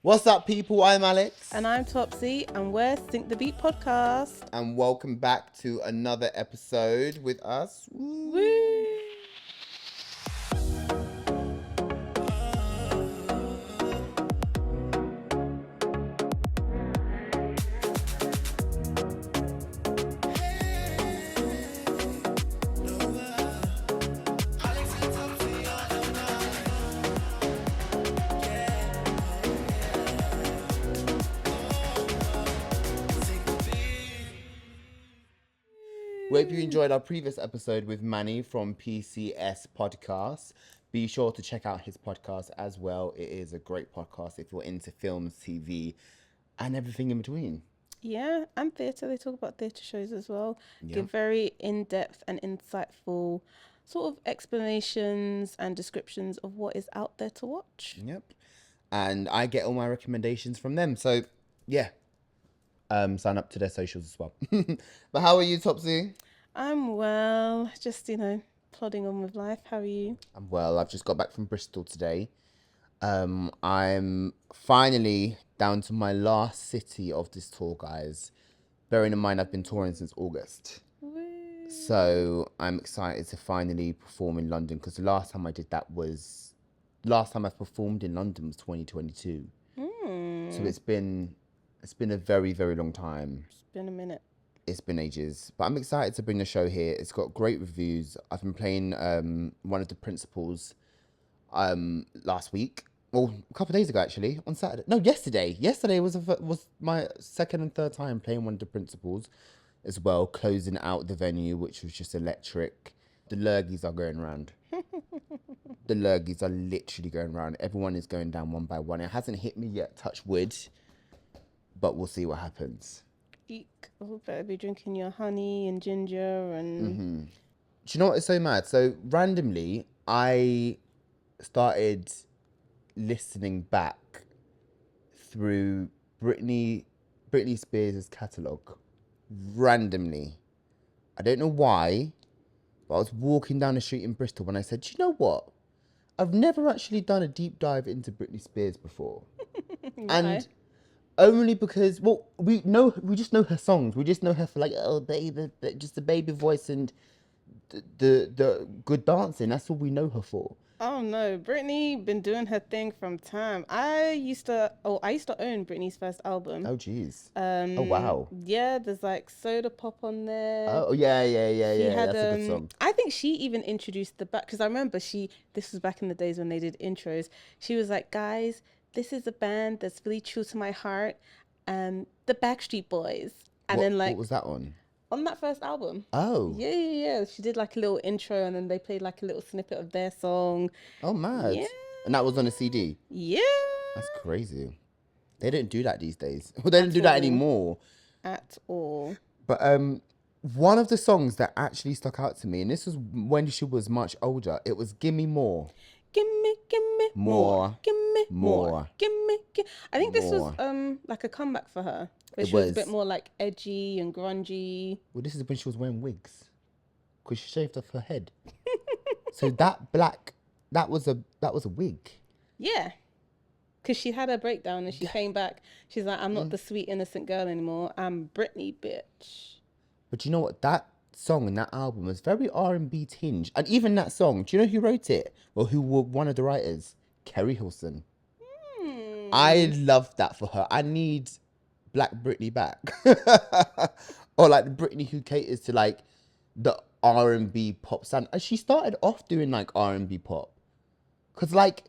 What's up, people? I'm Alex. And I'm Topsy, and we're Sync the Beat podcast. And welcome back to another episode with us. Woo! We hope you enjoyed our previous episode with Manny from PCS Podcast. Be sure to check out his podcast as well. It is a great podcast if you're into films, TV, and everything in between. Yeah, and theatre. They talk about theatre shows as well. Yeah. Give very in-depth and insightful sort of explanations and descriptions of what is out there to watch. Yep. And I get all my recommendations from them. So, yeah. Sign up to their socials as well. But how are you, Topsy? I'm well, just, plodding on with life. How are you? I'm well. I've just got back from Bristol today. I'm finally down to my last city of this tour, guys. Bearing in mind, I've been touring since August. Woo. So I'm excited to finally perform in London because the last time I did that was... Last time I performed in London was 2022. So it's been a very, very long time. It's been a minute. It's been ages. But I'm excited to bring the show here. It's got great reviews. I've been playing one of the principals last week. Well, a couple of days ago, actually, on Saturday. No, yesterday. Yesterday was my second and third time playing one of the principals as well, closing out the venue, which was just electric. The lurgies are going around. The lurgies are literally going around. Everyone is going down one by one. It hasn't hit me yet, touch wood, but we'll see what happens. Eek. Oh, better be drinking your honey and ginger and... Do you know what is so mad? So randomly, I started listening back through Britney Spears' catalogue. Randomly. I don't know why, but I was walking down the street in Bristol when I said, do you know what? I've never actually done a deep dive into Britney Spears before. And only because, well, we just know her songs. We just know her for like, oh, baby, just the baby voice and the good dancing. That's all we know her for. Oh no, Britney been doing her thing from time. I used to own Britney's first album. Oh jeez. Oh wow. Yeah, there's like Soda Pop on there. Oh yeah. She had, That's a good song. I think she even introduced the back, because I remember this was back in the days when they did intros. She was like, guys, this is a band that's really true to my heart. The Backstreet Boys. And then like, what was that on? On that first album. Oh. Yeah. She did like a little intro and then they played like a little snippet of their song. Oh, mad. Yeah. And that was on a CD? Yeah. That's crazy. They don't do that these days. Well, they don't do that anymore. At all. But one of the songs that actually stuck out to me, and this was when she was much older, it was Gimme More. Gimme more. Gimme more. Gimme. I think this was like a comeback for her. But she was a bit more like edgy and grungy. Well, this is when she was wearing wigs, because she shaved off her head. So that black, that was a wig. Yeah, because she had her breakdown and she came back. She's like, I'm not the sweet innocent girl anymore. I'm Britney, bitch. But you know what? That song and that album was very R&B tinged, and even that song. Do you know who wrote it? Well, who were one of the writers? Kerry Hilson. I love that for her. I need Black Britney back. Or like the Britney who caters to like the R&B pop sound. And she started off doing like R&B pop. Because like,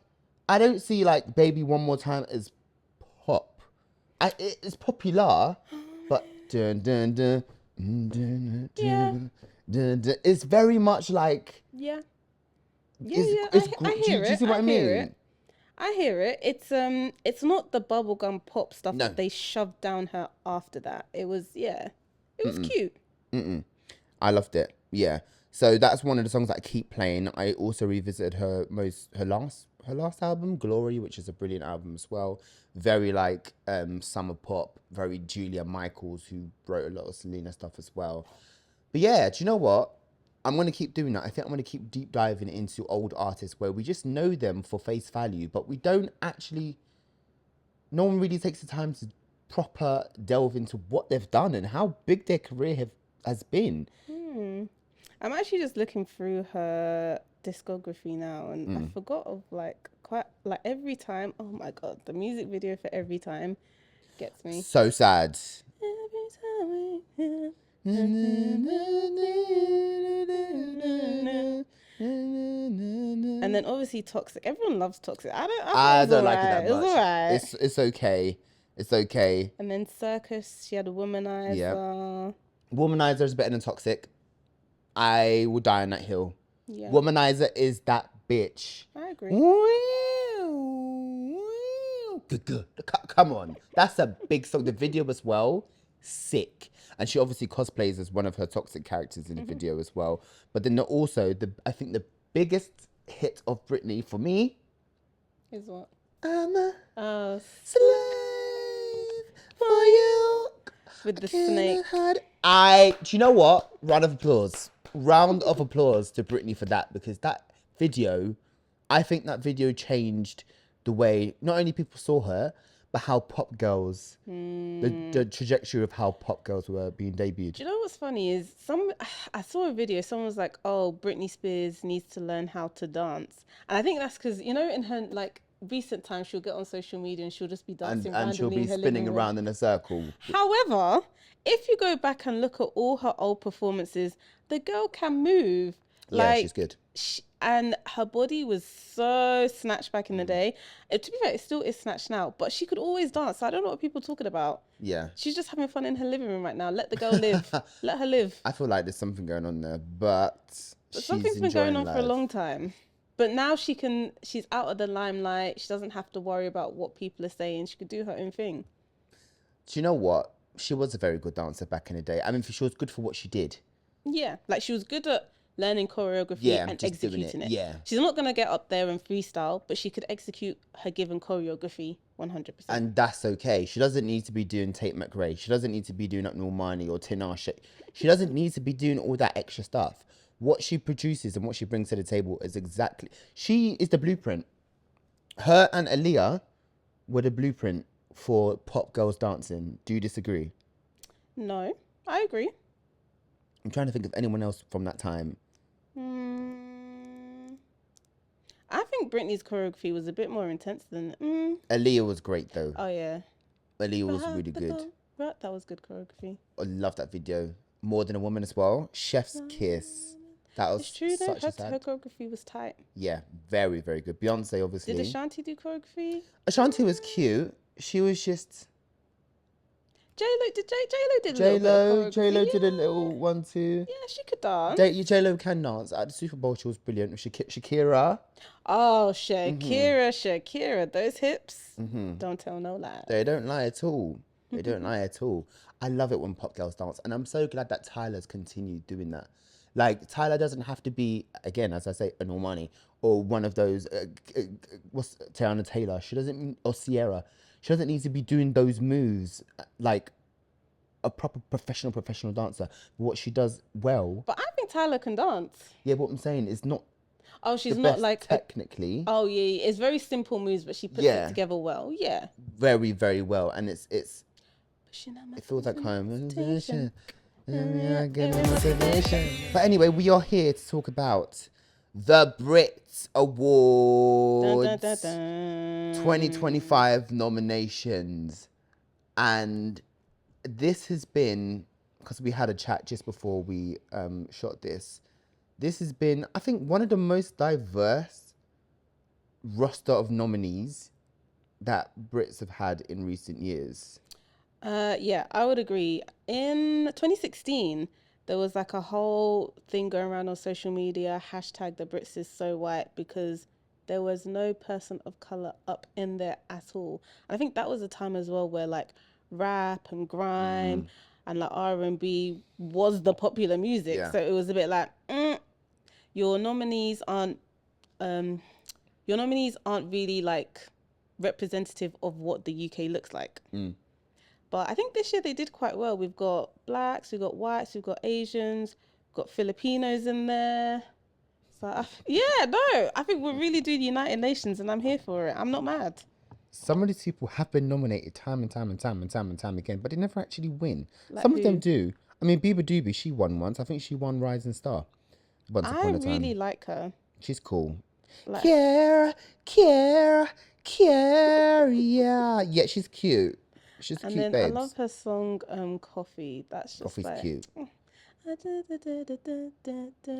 I don't see like Baby One More Time as pop. It's popular, but dun, dun, dun, dun, dun, dun, dun, dun. It's very much like... Yeah. I hear it. Do you see what I mean? I hear it. It's not the bubblegum pop stuff No. that they shoved down her after that. It was cute. I loved it. Yeah. So that's one of the songs that I keep playing. I also revisited her last album, Glory, which is a brilliant album as well. Very like summer pop, very Julia Michaels, who wrote a lot of Selena stuff as well. But yeah, do you know what? I'm going to keep doing that. I think I'm going to keep deep diving into old artists where we just know them for face value, but we don't actually no one really takes the time to proper delve into what they've done and how big their career has been. I'm actually just looking through her discography now, and I forgot of quite Every Time. Oh my god, the music video for Every Time gets me. So sad. Every time we and then obviously Toxic. Everyone loves Toxic. I don't like it that It was much. alright. It's okay. It's okay. And then Circus, she had a Womanizer. Womanizer is better than Toxic. I will die on that hill. Yeah. Womanizer is that bitch. I agree. Come on. That's a big song. The video as well, sick. And she obviously cosplays as one of her Toxic characters in the video as well. But then also, I think the biggest hit of Britney for me Is what? I'm a Slave for you. with the snake. Do you know what? Round of applause. Round of applause to Britney for that, because that video, I think that video changed the way not only people saw her, but how pop girls, the trajectory of how pop girls were being debuted. Do you know what's funny is I saw a video, someone was like, oh, Britney Spears needs to learn how to dance. And I think that's because, you know, in her recent times, she'll get on social media and she'll just be dancing And she'll be in her spinning living room. around in a circle. However, if you go back and look at all her old performances, the girl can move. Yeah, she's good. And her body was so snatched back in the day. To be fair, it still is snatched now, but she could always dance. So I don't know what people are talking about. Yeah. She's just having fun in her living room right now. Let the girl live. Let her live. I feel like there's something going on there, but Something's been going on for a long time. But now she's out of the limelight. She doesn't have to worry about what people are saying. She could do her own thing. Do you know what? She was a very good dancer back in the day. I mean, she was good for what she did. Yeah, like she was good at learning choreography and executing it. Yeah. She's not going to get up there and freestyle, but she could execute her given choreography 100%. And that's okay. She doesn't need to be doing Tate McRae. She doesn't need to be doing Normani or Tinashe. She doesn't need to be doing all that extra stuff. What she produces and what she brings to the table is she is the blueprint. Her and Aaliyah were the blueprint for pop girls dancing. Do you disagree? No, I agree. I'm trying to think of anyone else from that time. I think Britney's choreography was a bit more intense than... Aaliyah was great though. Oh, yeah. Aaliyah was really good. That was good choreography. I love that video. More Than a Woman as well. Chef's Kiss. That was It's true though, such a her choreography was tight. Yeah, very, very good. Beyonce, obviously. Did Ashanti do choreography? Ashanti was cute. She was just... J-Lo did a little bit of J-Lo choreography. did a little one too. Yeah, she could dance. J-Lo can dance. At the Super Bowl, she was brilliant. Shakira. Oh, Shakira, those hips. Don't tell no lies. They don't lie at all. They don't lie at all. I love it when pop girls dance. And I'm so glad that Tyler's continued doing that. Like, Tyler doesn't have to be, again, as I say, a Normani or one of those, what's Tiana Taylor? Or Sierra. She doesn't need to be doing those moves like a proper professional dancer. But what she does well... But I think Tyler can dance. Yeah, what I'm saying is not... Oh, she's the not best like... technically. Oh, yeah. It's very simple moves, but she puts it together well. Yeah. Very, very well. And it feels like home. But anyway, we are here to talk about the BRIT Awards 2025 nominations. And this has been, because we had a chat just before we shot this has been, I think, one of the most diverse roster of nominees that Brits have had in recent years. Yeah, I would agree. In 2016, there was like a whole thing going around on social media, hashtag the Brits is so white, because there was no person of colour up in there at all. And I think that was a time as well where like rap and grime and like R&B was the popular music. Yeah. So it was a bit like, your nominees aren't really like representative of what the UK looks like. But I think this year they did quite well. We've got blacks, we've got whites, we've got Asians, we've got Filipinos in there. So I think we're really doing United Nations, and I'm here for it. I'm not mad. some of these people have been nominated time and time again, but they never actually win. Like Some of them who? do. I mean, Bieber Doobie, she won once. I think she won Rising Star once I upon a really time. like her. She's cool. Like, Kiara, yeah. Yeah, she's cute. She's and cute, then I love babes. her song Coffee. That's just Coffee's like cute.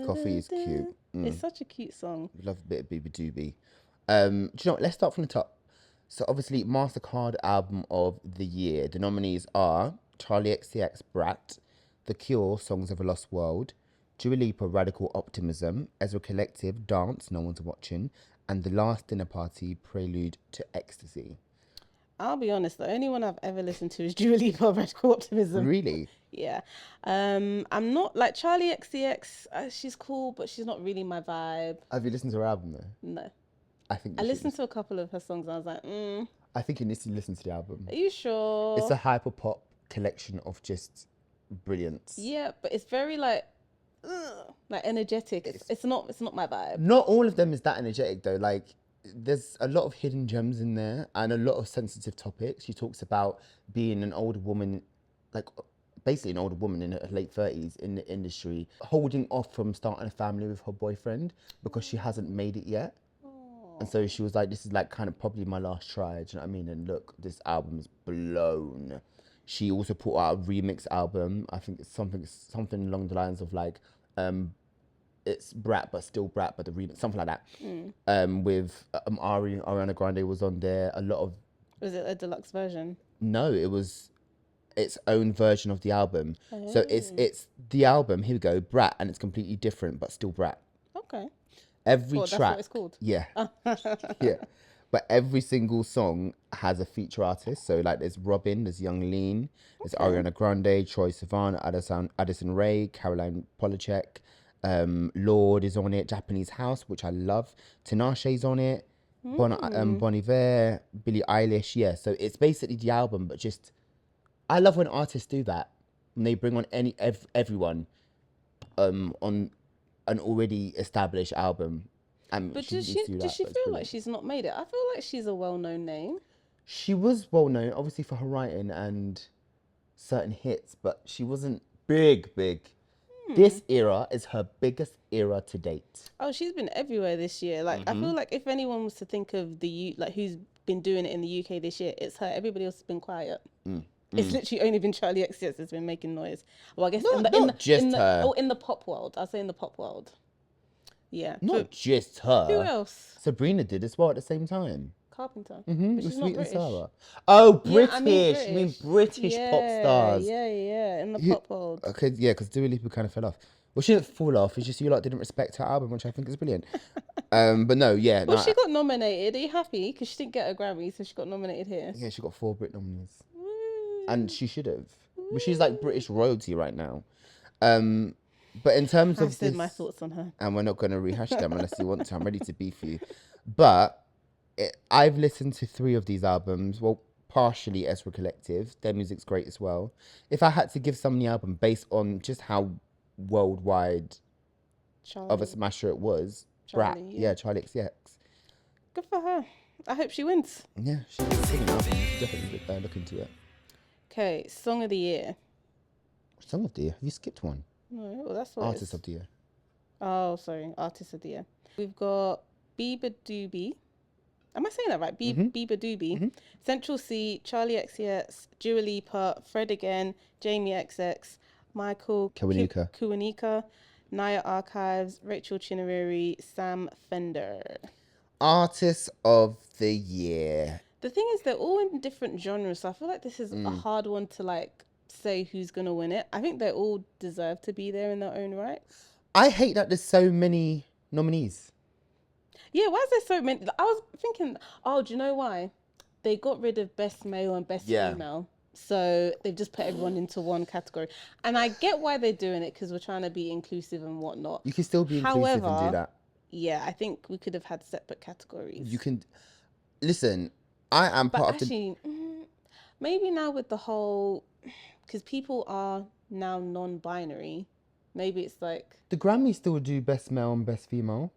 Coffee is cute. it's such a cute song. Love a bit of Bieber Doobie. Do you know what? Let's start from the top. So obviously, MasterCard Album of the Year. The nominees are Charlie XCX, BRAT, The Cure, Songs of a Lost World, Dua Lipa, Radical Optimism, Ezra Collective, Dance, No One's Watching, and The Last Dinner Party, Prelude to Ecstasy. I'll be honest, the only one I've ever listened to is Dua Lipa, Radical Optimism. Really? Yeah. I'm not like Charlie XCX. She's cool, but she's not really my vibe. Have you listened to her album though? No. I think I listened to a couple of her songs and I was like, I think you need to listen to the album. are you sure? It's a hyper pop collection of just brilliance. Yeah, but it's very like energetic. It's not my vibe. Not all of them is that energetic though. Like there's a lot of hidden gems in there and a lot of sensitive topics. She talks about being an older woman, like basically an older woman in her late 30s in the industry, holding off from starting a family with her boyfriend because she hasn't made it yet. And so she was like, this is like kind of probably my last try. Do you know what I mean? And look, this album is blown. She also put out a remix album. I think it's something along the lines of like, it's Brat but still Brat but the remix, something like that. With Ariana Grande was on there. A lot of Was it a deluxe version? no, it was its own version of the album. So it's the album. Here we go, Brat, and it's completely different but still Brat. Okay. Every Well, that's track, what it's called. yeah, yeah. But every single song has a feature artist. So like, there's Robin, there's Young Lean, there's Ariana Grande, Troye Sivan, Addison Rae, Caroline Polachek, Lord is on it, Japanese House, which I love. Tinashe's on it, Bon Iver, Billie Eilish. Yeah, so it's basically the album, but just I love when artists do that. When they bring on everyone on an already established album. But does she feel like she's not made it? I feel like she's a well-known name. She was well known, obviously, for her writing and certain hits, but she wasn't big. This era is her biggest era to date. Oh, she's been everywhere this year. Like, I feel like if anyone was to think of who's been doing it in the UK this year, it's her. Everybody else has been quiet. It's literally only been Charlie XCX that's been making noise. Well, I guess Not her. in the pop world. I'll say in the pop world. Yeah. Not just her. Who else? Sabrina did as well at the same time. Carpenter. But But she's not Sweet and British. Sour. Oh, Yeah, British. I mean You mean British pop stars. Yeah, in the pop world. Okay, yeah, because Dua Lipa kind of fell off. Well, she didn't fall off. It's just you lot didn't respect her album, which I think is brilliant. But no, yeah. Well, no, she got nominated. Are you happy? Because she didn't get a Grammy, so she got nominated here. yeah, she got 4 Brit nominees. Woo. And she should have. But she's like British royalty right now. But in terms I've of said this, my thoughts on her. and we're not going to rehash them unless you want to. I'm ready to beef you. But I've listened to 3 of these albums. Well, partially Ezra Collective. Their music's great as well. If I had to give someone the album based on just how worldwide of a smasher it was, Brat. Charlie, Yeah, Charlie XCX. Good for her. I hope she wins. Yeah, she's singing album. Definitely look into it. Okay, Song of the Year. Song of the Year. Have you skipped one? No, well, that's what Artist of the Year. Oh, sorry. Artist of the Year. We've got Bieber Doobie. Am I saying that right? Bieber Doobie. Central C, Charlie XCX, Dua Lipa, Fred Again, Jamie XX, Michael Kiwanuka, Naya Archives, Rachel Chinnerary, Sam Fender. Artist of the Year. The thing is, they're all in different genres, so I feel like this is a hard one to like say who's gonna win it. I think they all deserve to be there in their own right. I hate that there's so many nominees. Yeah, why is there so many? I was thinking, oh, do you know why? They got rid of best male and best female. So they've just put everyone into one category. And I get why they're doing it, because we're trying to be inclusive and whatnot. You can still be inclusive and do that. Yeah, I think we could have had separate categories. You can... Listen, I am but part actually, of the... maybe now with the whole... Because people are now non-binary. Maybe it's like... The Grammys still do best male and best female.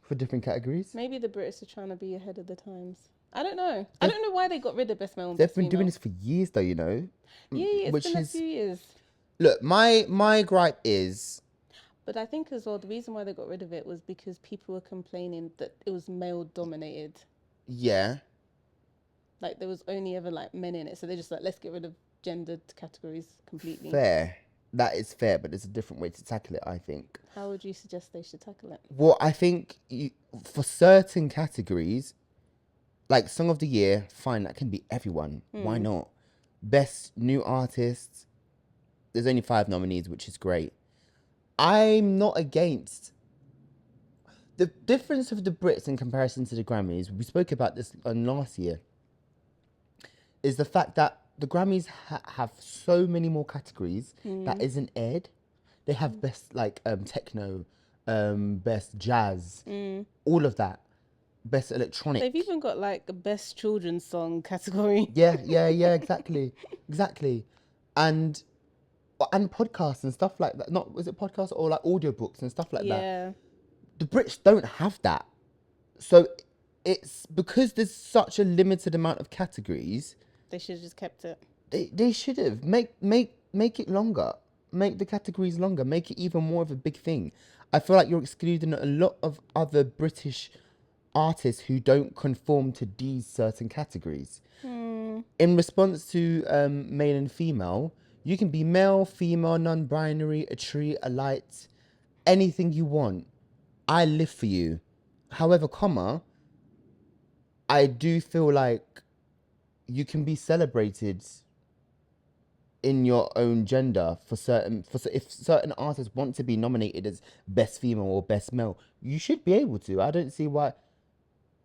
For different categories. Maybe the Brits are trying to be ahead of the times. I don't know. I don't know why they got rid of best male and They've best been female. doing this for years, though, you know. Yeah, it's Which been a is, few years. look, my gripe is, But I think as well, the reason why they got rid of it was because people were complaining that it was male dominated. yeah, Like there was only ever like men in it, so they just like let's get rid of gendered categories completely. fair. That is fair, but there's a different way to tackle it, I think. How would you suggest they should tackle it? Well, I think for certain categories, like Song of the Year, fine, that can be everyone. Why not? Best New Artist, there's only 5 nominees, which is great. I'm not against the difference of the Brits in comparison to the Grammys. We spoke about this last year. Is the fact that the Grammys have so many more categories that isn't aired. They have best like techno, best jazz, all of that, best electronic. They've even got like a best children's song category. Yeah, exactly, and podcasts and stuff like that. Not was it podcasts or like audiobooks and stuff like that. Yeah. The Brits don't have that, so it's because there's such a limited amount of categories. They should have just kept it. They should have make it longer. Make the categories longer. Make it even more of a big thing. I feel like you're excluding a lot of other British artists who don't conform to these certain categories. In response to male and female, you can be male, female, non-binary, a tree, a light, anything you want. I live for you. However, I do feel like you can be celebrated in your own gender if certain artists want to be nominated as best female or best male, you should be able to. I don't see why.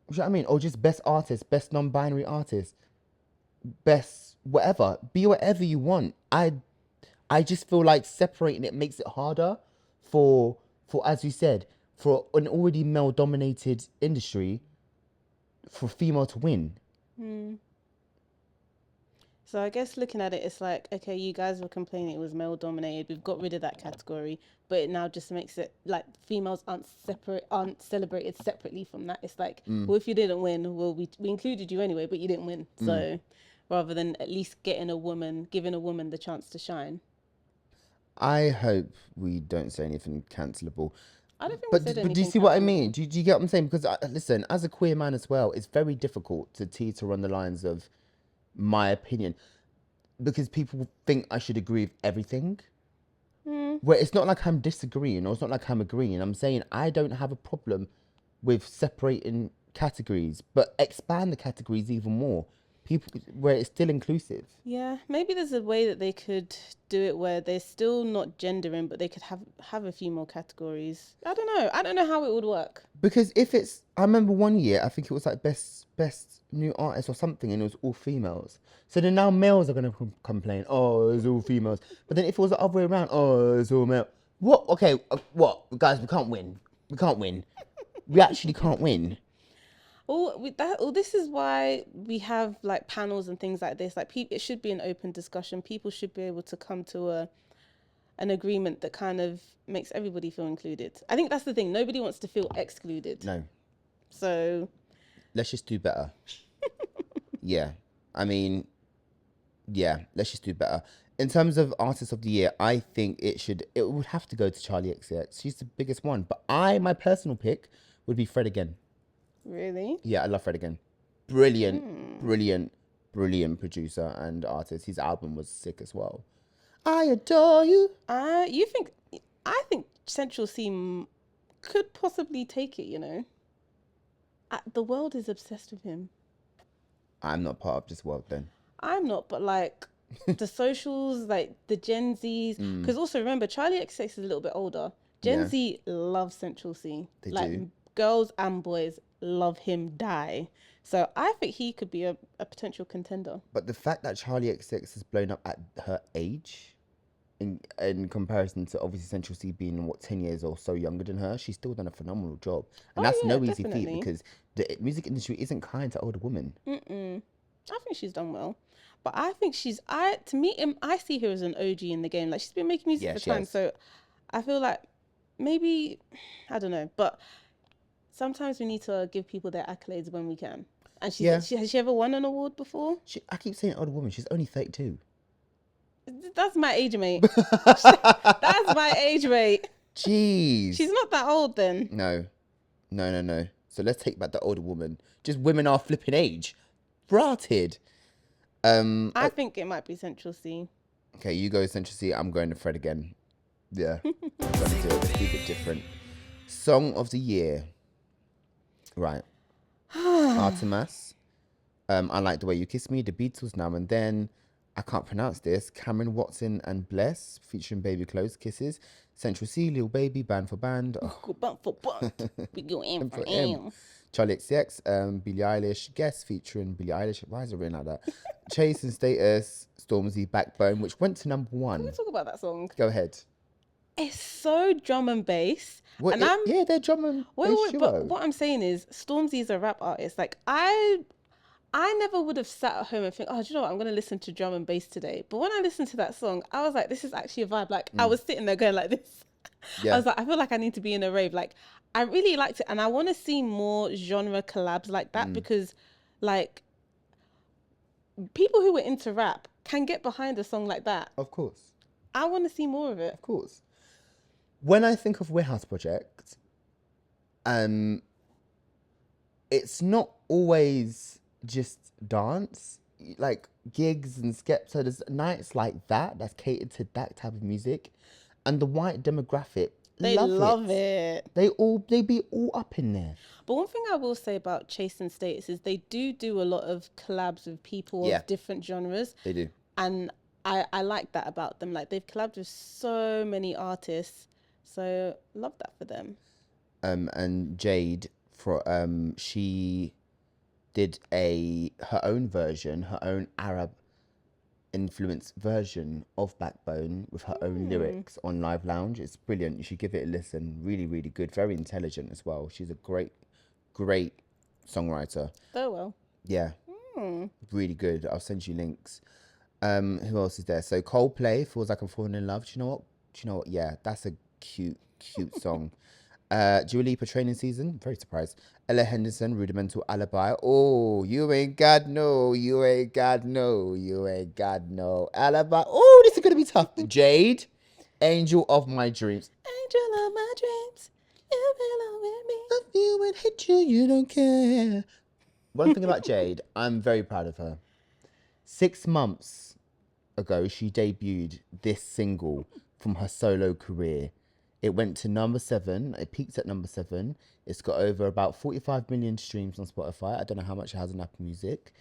You know what I mean? Or just best artist, best non-binary artist, best whatever. Be whatever you want. I just feel like separating it makes it harder for as you said, for an already male-dominated industry, for female to win. So I guess looking at it, it's like, okay, you guys were complaining it was male dominated. We've got rid of that category, but it now just makes it like females aren't celebrated separately from that. It's like, well, if you didn't win, well, we included you anyway, but you didn't win. So rather than at least giving a woman the chance to shine. I hope we don't say anything cancelable. I don't think But we said do anything you see what I cancelable. mean? Do you get what I'm saying? Because listen, as a queer man as well, it's very difficult to teeter on the lines of my opinion, because people think I should agree with everything. Where it's not like I'm disagreeing, or it's not like I'm agreeing. I'm saying I don't have a problem with separating categories, but expand the categories even more. People where it's still inclusive. Yeah, maybe there's a way that they could do it where they're still not gendering, but they could have a few more categories. I don't know how it would work. Because if it's, I remember one year, I think it was like best new artist or something, and it was all females. So then now males are gonna complain, oh, it's all females. But then if it was the other way around, oh, it's all male. What? Okay, what, guys? We can't win. We can't win. We actually can't win. This is why we have like panels and things like this. Like, it should be an open discussion. People should be able to come to an agreement that kind of makes everybody feel included. I think that's the thing. Nobody wants to feel excluded. No. So Let's just do better. Yeah. I mean, yeah, let's just do better. In terms of Artist of the Year, I think it would have to go to Charlie XCX. She's the biggest one. But my personal pick would be Fred again. really, Yeah, I love Fred again. Brilliant producer and artist. His album was sick as well. I adore you. I think Central C could possibly take it. You know, the world is obsessed with him. I'm not part of this world then. I'm not, but like the socials, like the Gen Zs, because also remember Charlie XCX is a little bit older. Gen Z loves Central C. They like, do. Girls and boys love him die. So I think he could be a potential contender. But the fact that Charlie XX has blown up at her age, in comparison to obviously Central C being 10 years or so younger than her, she's still done a phenomenal job, and that's no easy feat, because the music industry isn't kind to older women. I think she's done well, but I think I see her as an OG in the game. Like, she's been making music for time, so I feel like maybe, I don't know, but sometimes we need to give people their accolades when we can. And Yeah. has she ever won an award before? I keep saying older woman. She's only 32. That's my age mate. That's my age mate. Jeez. She's not that old then. No. So let's take back the older woman. Just women are flipping age. Bratted. I think it might be Central C. Okay, you go Central C. I'm going to Fred again. Yeah. I'm going to do it. Let's keep it different. Song of the year. Right. Artemis. I Like the Way You Kiss Me. The Beatles, Now and Then. I can't pronounce this. Cameron Watson and Bless, featuring Baby Close Kisses. Central C, Lil Baby, Band for Band. Oh. Go bump for bump. We go M for M. M. Charlie XCX, Billie Eilish, Guest featuring Billie Eilish. Why is it written like that? Chase and Status, Stormzy, Backbone, which went to number 1. Can we talk about that song? Go ahead. It's so drum and bass. What, And yeah, they're drum and bass duo. But what I'm saying is, Stormzy's a rap artist. Like, I never would have sat at home and think, oh, do you know what? I'm going to listen to drum and bass today. But when I listened to that song, I was like, this is actually a vibe. Like, I was sitting there going like this. Yeah. I was like, I feel like I need to be in a rave. Like, I really liked it. And I want to see more genre collabs like that because, like, people who were into rap can get behind a song like that. Of course. I want to see more of it. Of course. When I think of Warehouse Project, it's not always just dance, like gigs and skeps. So there's nights like that that's catered to that type of music, and the white demographic They love it. They be all up in there. But one thing I will say about Chase and Status is they do a lot of collabs with people of different genres. They do. And I like that about them. Like, they've collabed with so many artists. So love that for them. And Jade, she did her own version, her own Arab influenced version of Backbone with her own lyrics on Live Lounge. It's brilliant. You should give it a listen. Really, really good. Very intelligent as well. She's a great songwriter. So well. Yeah. Really good. I'll send you links. Who else is there? So Coldplay, Feels Like I'm Falling in Love. Do you know what? Yeah, that's a cute song. Dua Lipa, Training Season. Very surprised. Ella Henderson, Rudimental Alibi. Oh, you ain't got no alibi. Oh, this is gonna be tough. Jade, Angel of My Dreams. Angel of my dreams, you belong with me. If you would hit you don't care. One thing about Jade, I'm very proud of her. 6 months ago, she debuted this single from her solo career. It went to number 7. It peaked at number 7. It's got over about 45 million streams on Spotify. I don't know how much it has on Apple Music.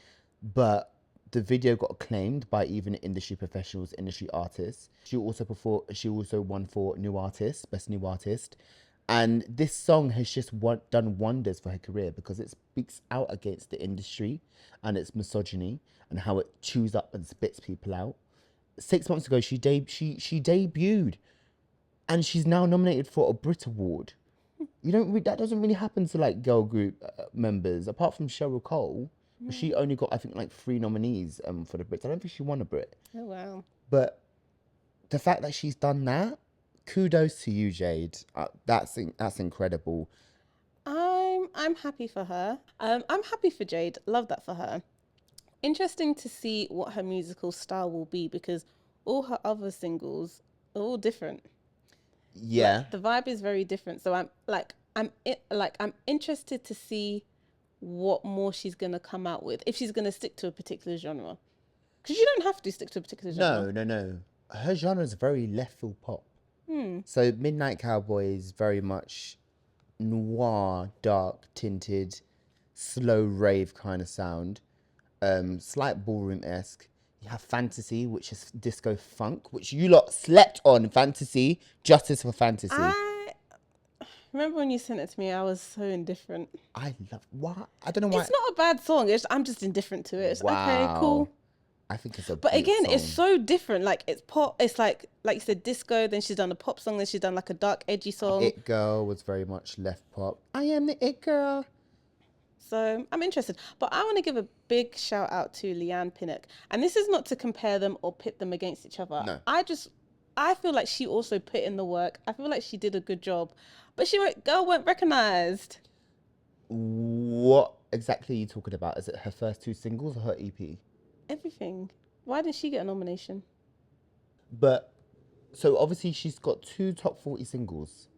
But the video got acclaimed by even industry professionals, industry artists. She also won for New Artist, Best New Artist. And this song has just done wonders for her career because it speaks out against the industry and its misogyny and how it chews up and spits people out. 6 months ago, she debuted. And she's now nominated for a BRIT Award. That doesn't really happen to like girl group members, apart from Cheryl Cole. She only got, I think, like 3 nominees for the Brits. I don't think she won a Brit. Oh wow! But the fact that she's done that, kudos to you, Jade. That's incredible. I'm happy for her. I'm happy for Jade. Love that for her. Interesting to see what her musical style will be because all her other singles are all different. Yeah, like, the vibe is very different. So I'm interested to see what more she's gonna come out with if she's gonna stick to a particular genre. Because you don't have to stick to a particular genre. No. Her genre is very left field pop. So Midnight Cowboy is very much noir, dark tinted, slow rave kind of sound. Slight ballroom-esque. You have Fantasy, which is disco funk, which you lot slept on. Fantasy, Justice for Fantasy. I remember when you sent it to me, I was so indifferent. I love what? I don't know why. It's not a bad song. I'm just indifferent to it. It's okay, cool. I think it's a But again, song. it's so different. Like, it's pop. It's like you said, disco. Then she's done a pop song. Then she's done like a dark, edgy song. It Girl was very much left pop. I am the It Girl. So I'm interested. But I want to give a big shout out to Leanne Pinnock. And this is not to compare them or pit them against each other. No. I feel like she also put in the work. I feel like she did a good job. But girl weren't recognised. What exactly are you talking about? Is it her first 2 singles or her EP? Everything. Why didn't she get a nomination? But so obviously she's got 2 top 40 singles.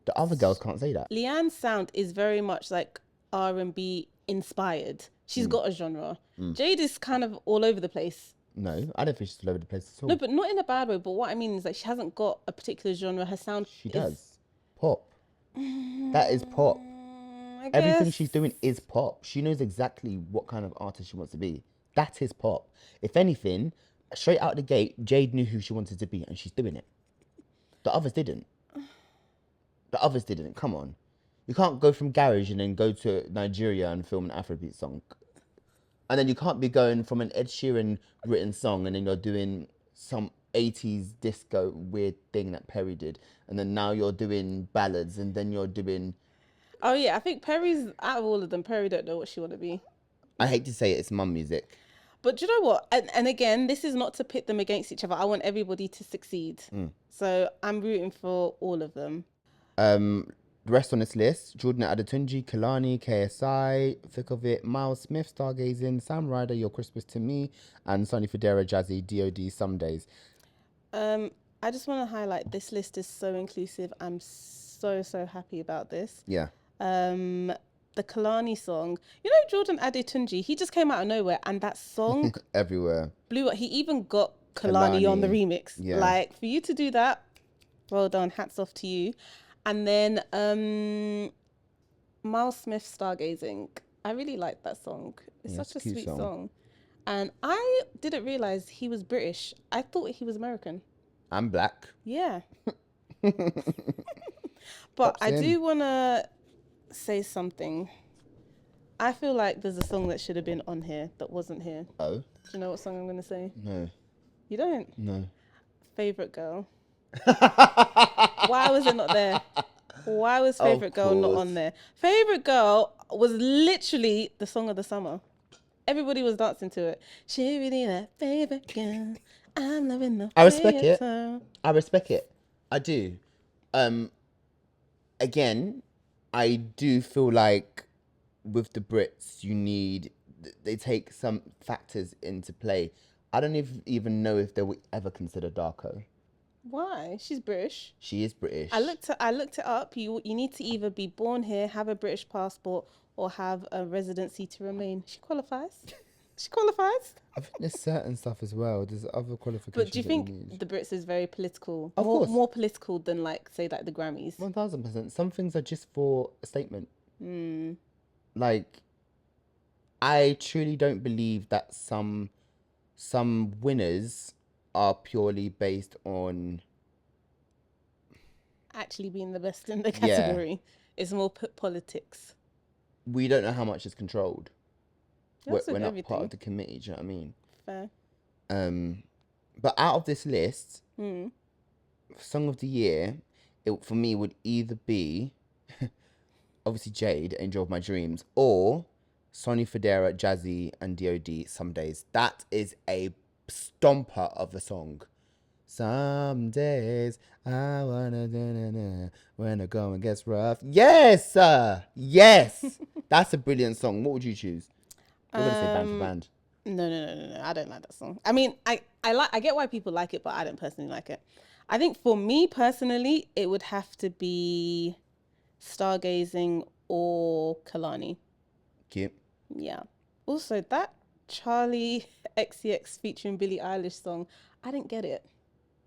The other girls can't say that. Leanne's sound is very much like R&B inspired. She's got a genre. Jade is kind of all over the place. No, I don't think she's all over the place at all. No, but not in a bad way. But what I mean is like she hasn't got a particular genre. Her sound She does. Pop. That is pop. I Everything guess. she's doing is pop. She knows exactly what kind of artist she wants to be. That is pop. If anything, straight out the gate, Jade knew who she wanted to be and she's doing it. The others didn't. The others didn't. Come on. You can't go from garage and then go to Nigeria and film an Afrobeat song. And then you can't be going from an Ed Sheeran written song and then you're doing some 80s disco weird thing that Perry did. And then now you're doing ballads and then you're doing... Oh yeah, I think Perry's out of all of them. Perry don't know what she want to be. I hate to say it, it's mum music. But do you know what? And again, this is not to pit them against each other. I want everybody to succeed. So I'm rooting for all of them. The rest on this list: Jordan Adetunji, Kalani, KSI, Thick of It, Miles Smith, Stargazing, Sam Ryder, Your Christmas to Me, and Sonny Fodera, Jazzy, DOD, Some Days. I just want to highlight this list is so inclusive. I'm so happy about this. Yeah. The Kalani song, you know, Jordan Adetunji, he just came out of nowhere and that song Everywhere. blew up. He even got Kalani on the remix. Yeah. Like, for you to do that, well done, hats off to you. And then Miles Smith, Stargazing. I really like that song. It's Yeah, such a it's a cute sweet song. song. And I didn't realize he was British. I thought he was American. I'm black. Yeah. But Pops I in. do want to say something. I feel like there's a song that should have been on here that wasn't here. Oh? Do you know what song I'm going to say? No. You don't? No. Favorite Girl. Why was it not there? Why was Favorite Girl not course. on there? Favorite Girl was literally the song of the summer. Everybody was dancing to it. She really that favorite girl. I'm loving the I respect it. girl. I respect it. I do. Again, I do feel like with the Brits, they take some factors into play. I don't even know if they will ever consider Darko. Why? She's British. She is British. I looked it up. You need to either be born here, have a British passport, or have a residency to remain. She qualifies. She qualifies. I think there's certain stuff as well. There's other qualifications. But do you that think need. the Brits is very political? Of course. More political than like say like the Grammys. 1000%. Some things are just for a statement. Like, I truly don't believe that some winners are purely based on Actually being the best in the category. It's more politics. we don't know how much is controlled. That's We're with not everything. part of the committee. Do you know what I mean? Fair. But out of this list, song of the year, it for me would either be obviously Jade, Angel of My Dreams, or Sonny Fodera, Jazzy, and DOD, Some Days. That is a stomper of a song. Some days I wanna do when the going gets rough. Yes, sir. Yes, that's a brilliant song. What would you choose? We're gonna say band for band. No. I don't like that song. I mean, I get why people like it, but I don't personally like it. I think for me personally, it would have to be Stargazing or Kalani. Cute. Yeah. Also, that Charlie XCX featuring Billie Eilish song, I didn't get it.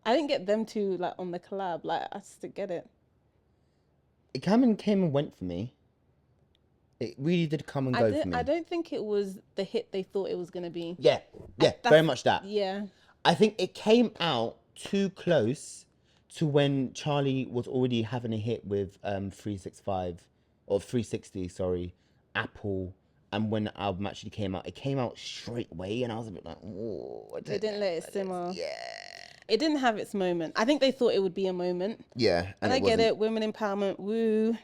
I didn't get them two like on the collab. Like, I just didn't get it. It came and went for me. It really did come and go for me. I don't think it was the hit they thought it was going to be. Yeah, very much that. Yeah. I think it came out too close to when Charlie was already having a hit with 365 or 360, sorry, Apple, and when the album actually came out, it came out straight away, and I was a bit like, oh, They didn't let it simmer. Yeah. It didn't have its moment. I think they thought it would be a moment. Yeah, And I get it, women empowerment, woo.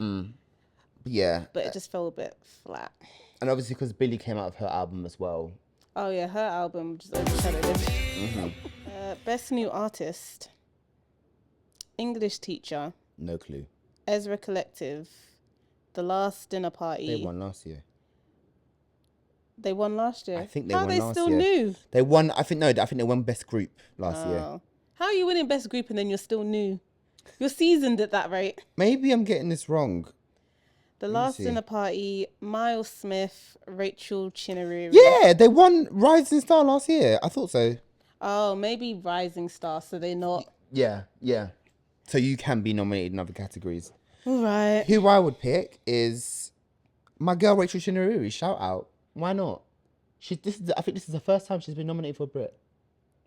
Yeah, But it just fell a bit flat. and obviously because Billie came out of her album as well. Oh yeah, her album just overshadowed it. Best new artist. English Teacher. No clue. Ezra Collective. The Last Dinner Party. They won last year. They won last year. I think they How won are they last still year. new? They won. I think they won best group last year. Oh. How are you winning best group and then you're still new? You're seasoned at that rate. Maybe I'm getting this wrong. The Let me last see. dinner party, Miles Smith, Rachel Chinnery. Yeah, they won Rising Star last year. I thought so. Oh, maybe Rising Star, so they're not. Yeah. So you can be nominated in other categories. All right. Who I would pick is my girl Rachel Chinnery. Shout out. Why not? I think this is the first time she's been nominated for a Brit,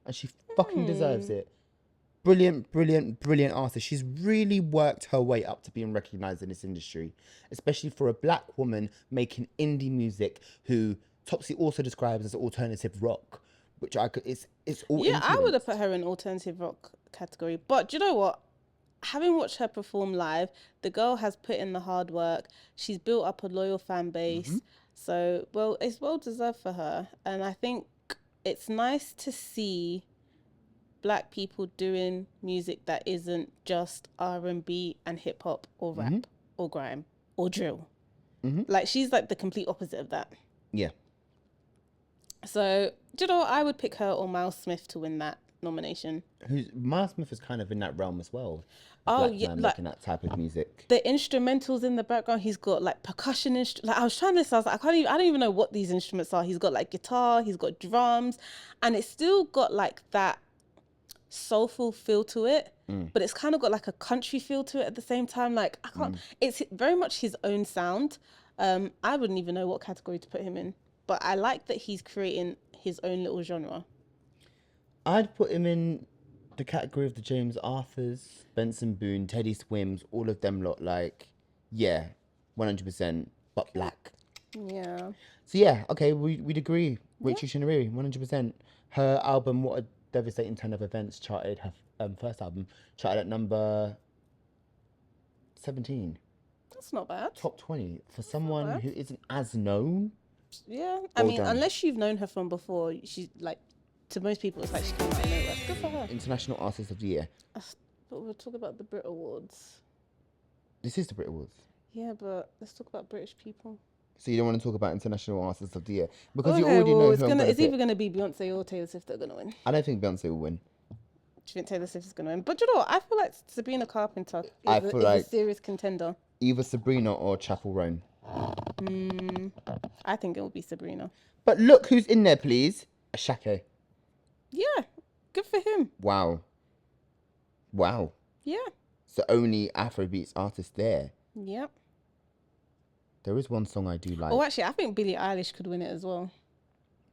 and she fucking deserves it. Brilliant artist. She's really worked her way up to being recognised in this industry, especially for a black woman making indie music who Topsy also describes as alternative rock, which it's all Yeah, I would have influenced. put her in alternative rock category. But do you know what? Having watched her perform live, the girl has put in the hard work. She's built up a loyal fan base. So, well, it's well deserved for her. And I think it's nice to see black people doing music that isn't just R&B and hip hop or rap or grime or drill. Like, she's like the complete opposite of that. Yeah. So, do you know what? I would pick her or Miles Smith to win that nomination. Miles Smith is kind of in that realm as well. Oh, Black yeah, man like making that type of music. the instrumentals in the background. He's got like percussion like I was trying to listen, I was like, I don't even know what these instruments are. He's got like guitar, he's got drums, and it's still got like that soulful feel to it, but it's kind of got like a country feel to it at the same time. Like I can't, it's very much his own sound. I wouldn't even know what category to put him in, but I like that he's creating his own little genre. I'd put him in the category of the James Arthurs, Benson Boone, Teddy Swims, all of them lot. Like, yeah, 100%, but black. Yeah. So yeah, okay, we'd agree. Rachel Chinnery, 100%. Her album, What a Devastating Turn of Events, charted, her first album, charted at number 17. That's not bad. Top 20. For someone who isn't as known. Yeah. I Well mean, done. unless you've known her from before, she's like, to most people, it's like she came out of nowhere. Good for her. International Artist of the Year. But we'll talk about the BRIT Awards. This is the BRIT Awards. Yeah, but let's talk about British people. So you don't want to talk about International Artist of the Year? Because you Okay, already well, know it's who I'm gonna it's pick. either gonna be Beyonce or Taylor Swift that are gonna win. I don't think Beyonce will win. Do you think Taylor Swift is gonna win? But you know what? I feel like Sabrina Carpenter I is feel like- a serious contender. Either Sabrina or Chapel Roan. I think it will be Sabrina. But look who's in there, please. Ashake. Yeah, good for him. Wow. Yeah, It's the only Afrobeats artist there. yep. There is one song I do like. Oh, actually, I think Billie Eilish could win it as well.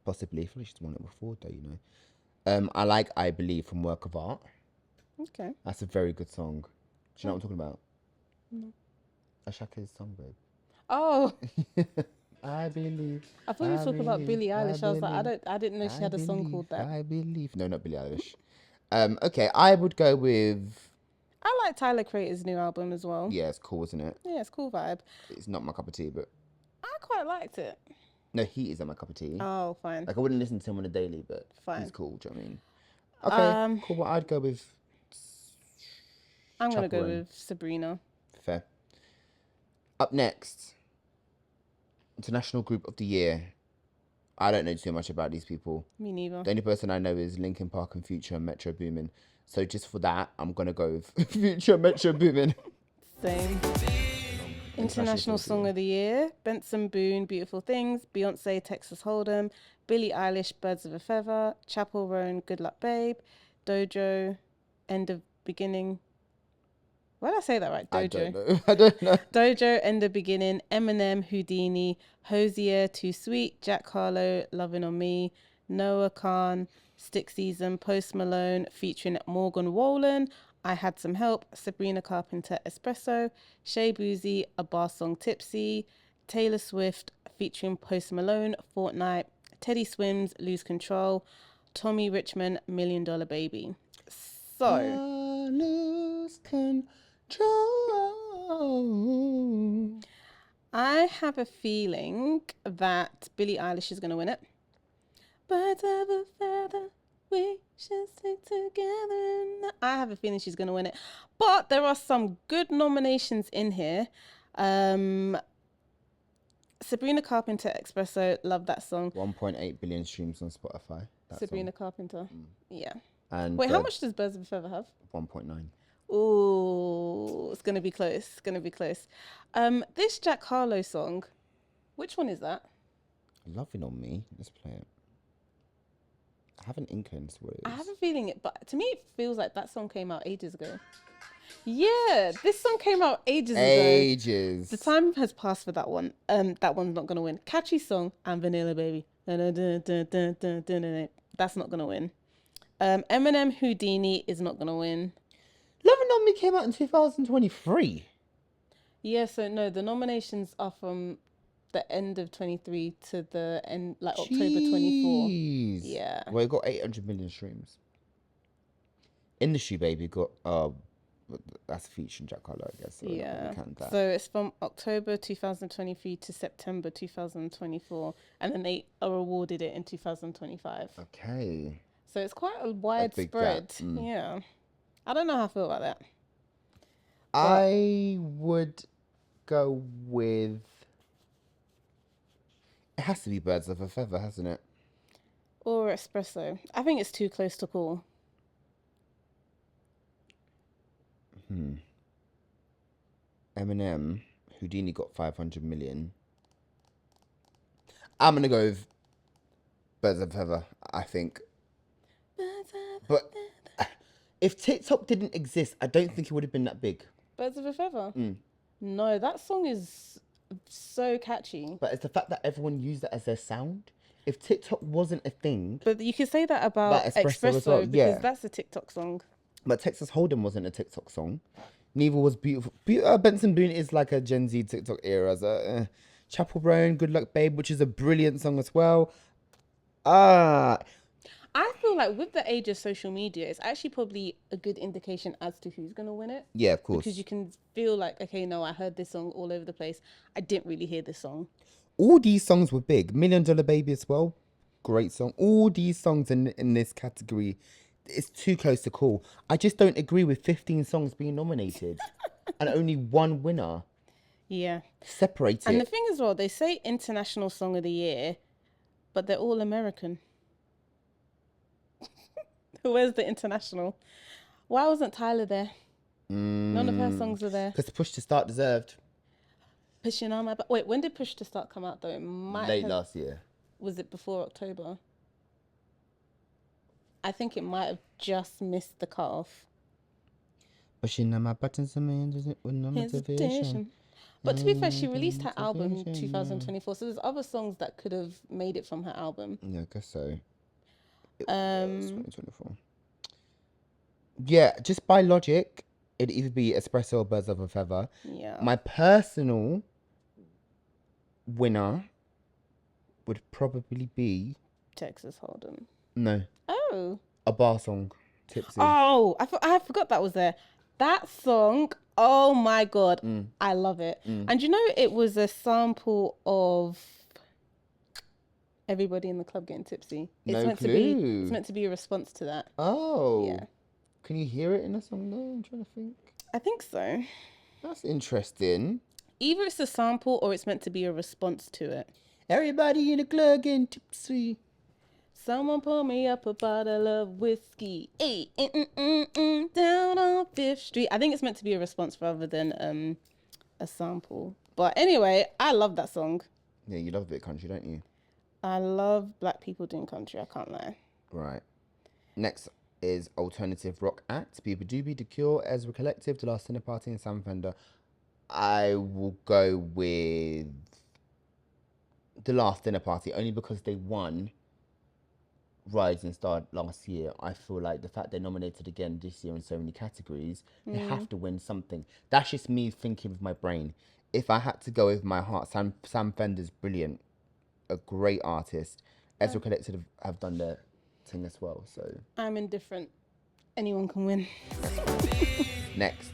Possibly. I feel like she's won it before, though, you know. I like I Believe from Work of Art. Okay. That's a very good song. Do you know what I'm talking about? No. Ashake's song, babe. Oh, I believe. I thought you were talking about believe, Billie Eilish. I was like, believe, I didn't know she had a song believe, called that. I believe. No, not Billie Eilish. Okay, I would go with. I like Tyler Creator's new album as well. Yeah, it's cool, isn't it? Yeah, it's cool vibe. It's not my cup of tea, but I quite liked it. no, he isn't my cup of tea. Oh, fine. Like I wouldn't listen to him on a daily, but Fine. he's cool. Do you know what I mean? Okay, cool. Well, I'd go with I'm gonna go Chaperone. with Sabrina. Fair. Up next, International Group of the Year. I don't know too much about these people. Me neither. The only person I know is Linkin Park and Future and Metro Boomin. So just for that, I'm gonna go with Future and Metro Boomin. Same. International Song of the Year: Benson Boone, "Beautiful Things"; Beyonce, "Texas Hold'em"; Billie Eilish, "Birds of a Feather"; Chapel Roan, "Good Luck Babe"; Dojo, "End of Beginning." Why did I say that right? Dojo. I don't know. Dojo, "End of Beginning"; Eminem, "Houdini"; Hosier, "Too Sweet"; Jack Harlow, "Loving on Me"; Noah Khan, "Stick Season"; Post Malone featuring Morgan Wallen, "I Had Some Help"; Sabrina Carpenter, "Espresso"; Shea Boozy, "A Bar Song Tipsy"; Taylor Swift featuring Post Malone, "Fortnite"; Teddy Swims, "Lose Control"; Tommy Richmond, $1 Million Baby. So, Lose control. I have a feeling that Billie Eilish is going to win it. Birds of a feather, we should stick together. I have a feeling she's going to win it. But there are some good nominations in here. Sabrina Carpenter, Espresso, love that song. 1.8 billion streams on Spotify. Sabrina Carpenter, yeah. And Wait, how much does Birds of a Feather have? 1.9. Ooh, it's gonna be close. It's gonna be close. This Jack Harlow song, which one is that? Loving on Me. Let's play it. I have an inkling to what it is. I have a feeling it, but to me it feels like that song came out ages ago. Yeah, this song came out ages ago. The time has passed for that one. That one's not gonna win. Catchy song and Vanilla Baby. That's not gonna win. Eminem Houdini is not gonna win. Loving on Me came out in 2023. Yeah, so no, the nominations are from the end of 23 to the end, like October 24. Yeah. Well, it got 800 million streams. Industry Baby got that's featuring Jack Harlow, I guess. So yeah. that. So it's from October 2023 to September 2024, and then they are awarded it in 2025. Okay. So it's quite a widespread. Yeah. I don't know how I feel about that. I would go with. It has to be Birds of a Feather, hasn't it? Or Espresso. I think it's too close to call. Eminem, Houdini got 500 million. I'm going to go with Birds of a Feather, I think. But if TikTok didn't exist, I don't think it would have been that big. Birds of a Feather? No, that song is so catchy. But it's the fact that everyone used it as their sound. If TikTok wasn't a thing... But you could say that about Espresso because that's a TikTok song. But Texas Hold'em wasn't a TikTok song. Neither was Beautiful. Benson Boone is like a Gen Z TikTok era. So, Chapel Roan, Good Luck Babe, which is a brilliant song as well. I feel like with the age of social media, it's actually probably a good indication as to who's going to win it. Yeah, of course. Because you can feel like, okay, no, I heard this song all over the place. I didn't really hear this song. All these songs were big. $1 Million Baby as well. Great song. All these songs in this category, it's too close to call. I just don't agree with 15 songs being nominated and only one winner. Yeah. Separate it. And the thing as well, they say International Song of the Year, but they're all American. Where's the international? Why wasn't Tyler there? None of her songs are there. Because Push to Start deserved. Pushing on my back. Wait, when did Push to Start come out though? It might Late last year. Was it before October? I think it might have just missed the cutoff. Pushing on my buttons with no motivation. But to be fair, she released her album in 2024, so there's other songs that could have made it from her album. Yeah, I guess so. 2024. Yeah, just by logic, it'd either be Espresso or Birds of a Feather. Yeah. My personal winner would probably be Texas Hold'em. No. Oh. A bar song, Tipsy. Oh, I forgot that was there. That song, oh my God, I love it. And you know, it was a sample of Everybody in the Club Getting Tipsy. It's meant to be a response to that. Oh. Yeah. Can you hear it in a song though? I'm trying to think. I think so. That's interesting. Either it's a sample or it's meant to be a response to it. Everybody in the club getting tipsy. Someone pour me up a bottle of whiskey. Hey, down on 5th Street. I think it's meant to be a response rather than a sample. But anyway, I love that song. Yeah, you love a bit of country, don't you? I love black people doing country, I can't lie. Right. Next is alternative rock act. Biba Doobie, The Cure, Ezra Collective, The Last Dinner Party, and Sam Fender. I will go with The Last Dinner Party only because they won Rising Star last year. I feel like the fact they're nominated again this year in so many categories, they have to win something. That's just me thinking with my brain. If I had to go with my heart, Sam Fender's brilliant, a great artist. Ezra Collective have done their thing as well. So I'm indifferent. Anyone can win. Next.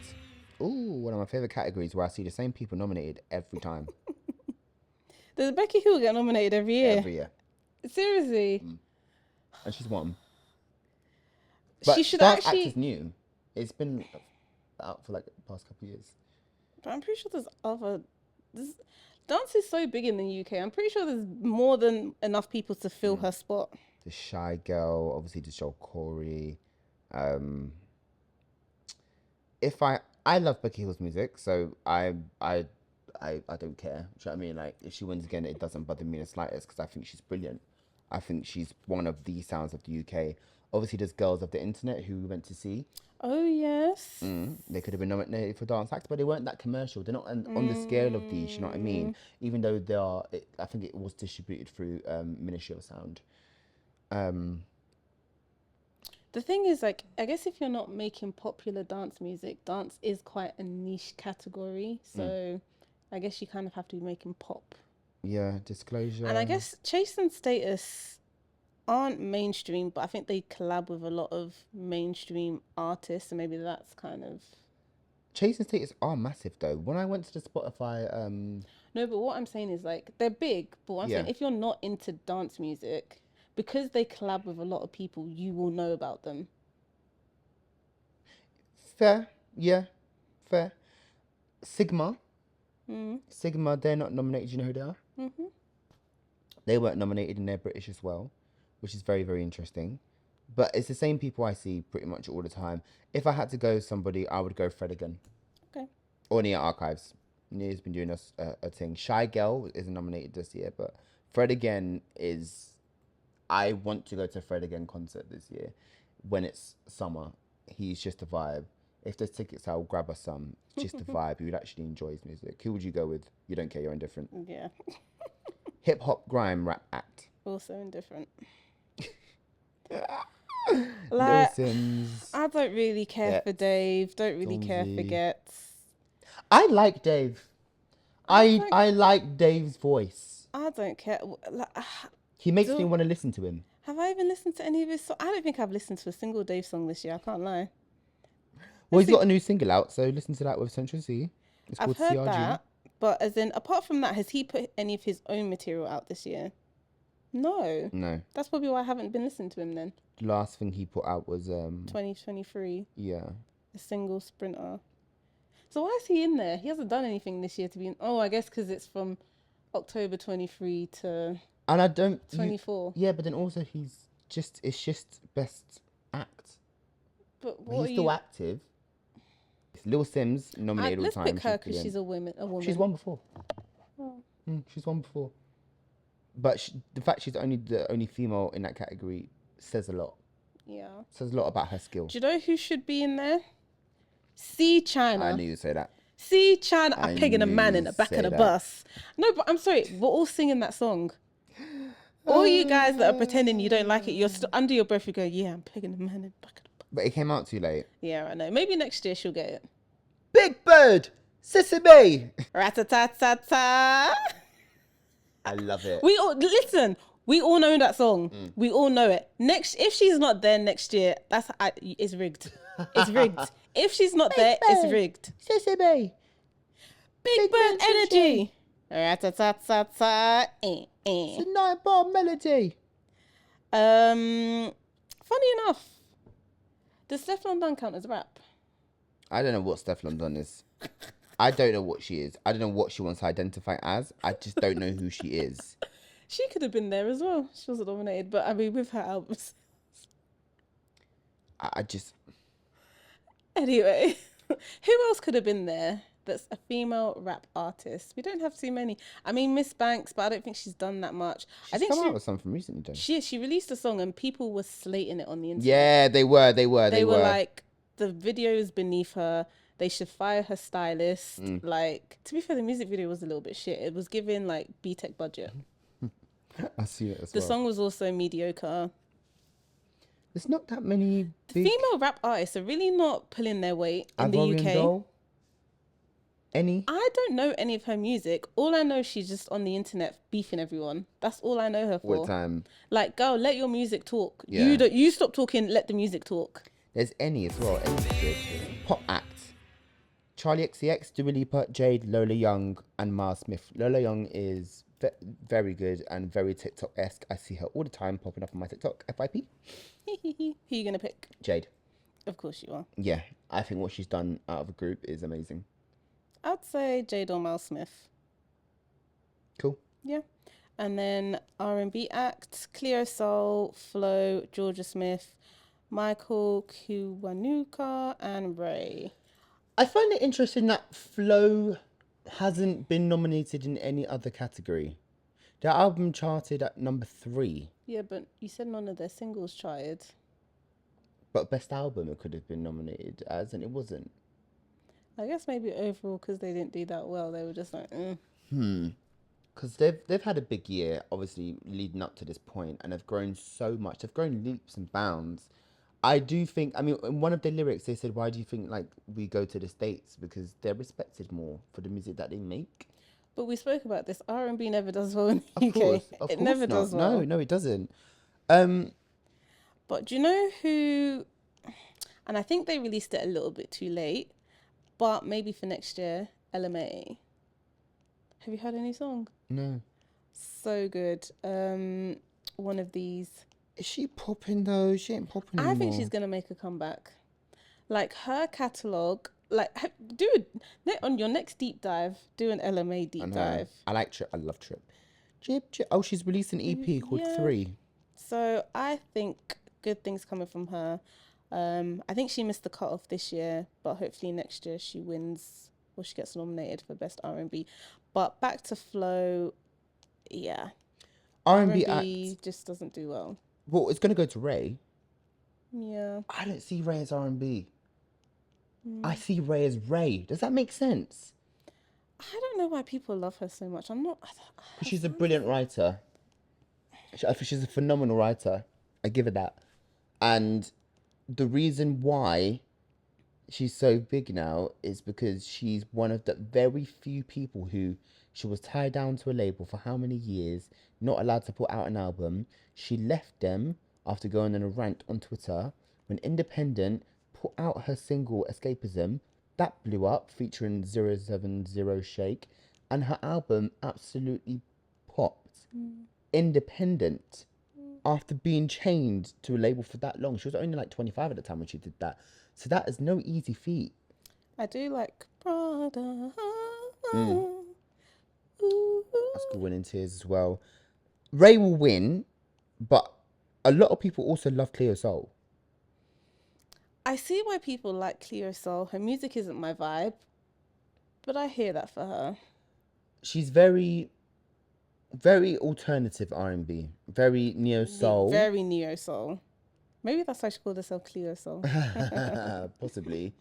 Ooh, one of my favourite categories where I see the same people nominated every time. Does Becky Hill get nominated every year? Every year. Seriously? And she's won. But she should Dark actually... Act is new. It's been out for like the past couple of years. But I'm pretty sure there's other... Dance is so big in the UK. I'm pretty sure there's more than enough people to fill her spot. The Shy Girl, obviously the show Corey. If I love Becky Hill's music, so I don't care. Do you know what I mean? Like, if she wins again, it doesn't bother me in the slightest because I think she's brilliant. I think she's one of the sounds of the UK. Obviously, there's Girls of the Internet who we went to see. Oh, yes. They could have been nominated for Dance Acts, but they weren't that commercial. They're not on the scale of these, you know what I mean? Even though they are, I think it was distributed through Ministry of Sound. The thing is, like, I guess if you're not making popular dance music, dance is quite a niche category. So I guess you kind of have to be making pop. Yeah, Disclosure. And I guess Chase and Status aren't mainstream, but I think they collab with a lot of mainstream artists, and maybe that's kind of... Chase and Status are massive, though. When I went to the Spotify... No, but what I'm saying is, like, they're big, but what I'm saying, if you're not into dance music... Because they collab with a lot of people, you will know about them. Fair. Yeah. Fair. Sigma. Sigma, they're not nominated. You know who they are? Mm-hmm. They weren't nominated and they're British as well, which is very, very interesting. But it's the same people I see pretty much all the time. If I had to go somebody, I would go Fred again. Okay. Or Nia Archives. Nia's been doing a thing. Shy Girl isn't nominated this year, but Fred again is... I want to go to Fred again concert this year when it's summer. He's just a vibe. If there's tickets, I'll grab us some. It's just a vibe. You would actually enjoy his music. Who would you go with? You don't care, you're indifferent. Yeah. Hip hop, grime, rap act. Also indifferent. Lil Sims. I don't really care for Dave. Don't really care for Gets. I like Dave. I like Dave's voice. I don't care. He makes me want to listen to him. Have I even listened to any of his songs? I don't think I've listened to a single Dave song this year. I can't lie. Well, he's got a new single out, so listen to that with Central C. It's called I've heard CRG. that, but as in, apart from that, has he put any of his own material out this year? No. That's probably why I haven't been listening to him then. The last thing he put out was 2023. Yeah. A single Sprinter. So why is he in there? He hasn't done anything this year to be in. Oh, I guess because it's from October 23 to... And I don't... 24. Yeah, but then also it's just best act. But he's still active. It's Lil Sims nominated all the time. Let's pick her because she's a woman. She's won before. Oh. She's won before. But the fact she's the only female in that category says a lot. Yeah. Says a lot about her skill. Do you know who should be in there? C China. I knew you'd say that. C China. I'm pegging a man in the back of the bus. No, but I'm sorry. We're all singing that song. All you guys that are pretending you don't like it, you're still under your breath. You go, yeah, I'm pegging a man in the back of the bus. But it came out too late. Yeah, I know. Maybe next year she'll get it. Big Bird, Sesame. Rat-a-tat-tat-tat. I love it. We all listen. We all know that song. We all know it. If she's not there next year, it's rigged. It's rigged. If she's not there, it's rigged. Sesame. Big Bird energy. Rat-a-tat-tat-tat. It's a 9-bar melody. Funny enough, does Steph London count as rap? I don't know what Steph London is. I don't know what she is. I don't know what she wants to identify as. I just don't know who she is. She could have been there as well. She wasn't nominated, but I mean, with her albums. I just... Anyway, who else could have been there that's a female rap artist? We don't have too many. I mean, Miss Banks, but I don't think she's done that much. I think come out with something recently, though. She released a song and people were slating it on the internet. Yeah, they were. They were like, the video is beneath her. They should fire her stylist. Like, to be fair, the music video was a little bit shit. It was given like B-Tech budget. I see it as well. The song was also mediocre. There's not that many big... female rap artists are really not pulling their weight in the UK. Doll? Any? I don't know any of her music. All I know, she's just on the internet beefing everyone. That's all I know her for. What time? Like, girl, let your music talk. Yeah. You stop talking, let the music talk. There's Any as well. Any's good. Pop act. Charlie XCX, Dua Lipa, Jade, Lola Young, and Mars Smith. Lola Young is very good and very TikTok-esque. I see her all the time popping up on my TikTok. FYP. Who you gonna pick? Jade. Of course you are. Yeah, I think what she's done out of a group is amazing. I'd say Jade or Mel Smith. Cool. Yeah. And then R&B act, Cleo Soul, Flo, Georgia Smith, Michael Kiwanuka, and Ray. I find it interesting that Flo hasn't been nominated in any other category. Their album charted at number 3. Yeah, but you said none of their singles charted. But best album it could have been nominated as, and it wasn't. I guess maybe overall because they didn't do that well, they were just like, Because they've had a big year, obviously, leading up to this point, and have grown so much. They've grown leaps and bounds. I do think, I mean, in one of their lyrics, they said, why do you think, like, we go to the States? Because they're respected more for the music that they make. But we spoke about this. R&B never does well in the Of course, UK. of It course never not. does well. No, it doesn't. But do you know who... And I think they released it a little bit too late. But maybe for next year, LMA. Have you heard any song? No. So good. One of these... Is she popping, though? She ain't popping anymore. I think she's going to make a comeback. Like, her catalogue... Like, on your next deep dive, do an LMA deep dive. I like Trip. I love Trip. Chip. Oh, she's released an EP called 3. So I think good things coming from her. I think she missed the cutoff this year, but hopefully next year she wins or she gets nominated for Best R&B. But back to Flo, yeah. R&B act. just doesn't do well. Well, it's going to go to Ray. Yeah. I don't see Ray as R&B. I see Ray as Ray. Does that make sense? I don't know why people love her so much. I'm not... Because she's a brilliant writer. I think she's a phenomenal writer. I give her that. And the reason why she's so big now is because she's one of the very few people who she was tied down to a label for how many years, not allowed to put out an album. She left them after going on a rant on Twitter when Independent put out her single Escapism. That blew up, featuring 070 Shake, and her album absolutely popped. Independent, after being chained to a label for that long. She was only like 25 at the time when she did that. So that is no easy feat. I do like Prada. Oscar winning tears as well. Ray will win, but a lot of people also love Cleo Soul. I see why people like Cleo Soul. Her music isn't my vibe, but I hear that for her. She's very, very alternative R&B, very neo soul. Very neo soul. Maybe that's why she called herself Cleo Soul. Possibly.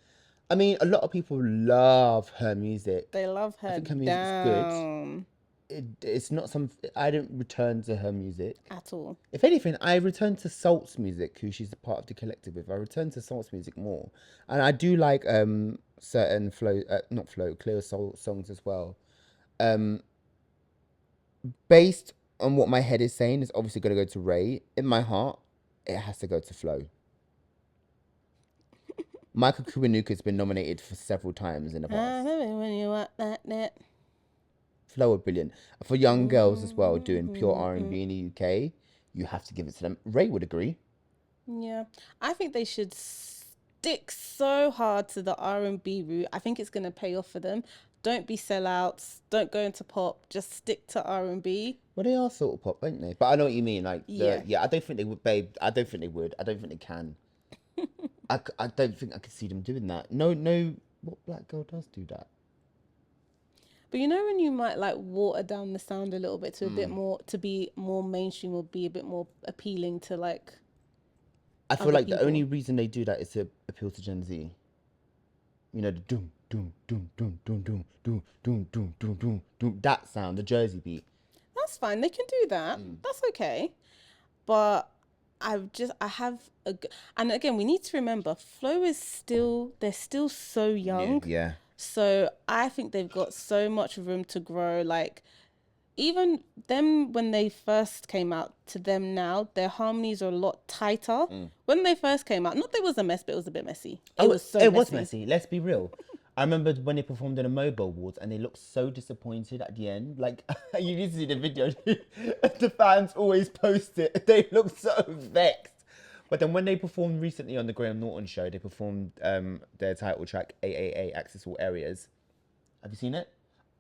I mean, a lot of people love her music. They love her. I think her music's good. It's not some. I don't return to her music at all. If anything, I return to Salt's music, who she's a part of the collective with. I return to Salt's music more, and I do like certain Clear Soul songs as well. Based on what my head is saying, it's obviously going to go to Ray. In my heart, it has to go to Flo. Michael Kiwanuka has been nominated for several times in the past. When you want that. Flo are brilliant. For young girls as well, doing pure R&B in the UK, you have to give it to them. Ray would agree. Yeah. I think they should stick so hard to the R&B route. I think it's going to pay off for them. Don't be sellouts. Don't go into pop. Just stick to R&B. Well, they are sort of pop, aren't they? But I know what you mean. Like, yeah, I don't think they would, babe. I don't think they would. I don't think they can. I don't think I could see them doing that. No. What black girl does do that? But you know when you might like water down the sound a little bit to a bit more, to be more mainstream or be a bit more appealing to like I feel like the only reason they do that is to appeal to Gen Z. You know, the doom, doom, doom, doom, doom, doom, doom, doom, doom, doom, doom, doom. That sound, the Jersey beat. That's fine. They can do that. That's okay. But and again, we need to remember, Flo is they're still so young. Yeah. So I think they've got so much room to grow. Like, even them when they first came out to them now, their harmonies are a lot tighter. When they first came out, not that it was a mess, but it was a bit messy. It was messy. Let's be real. I remember when they performed in the Mabel Awards and they looked so disappointed at the end. Like, you need to see the video. The fans always post it. They look so vexed. But then when they performed recently on the Graham Norton show, they performed their title track, AAA, Access All Areas. Have you seen it?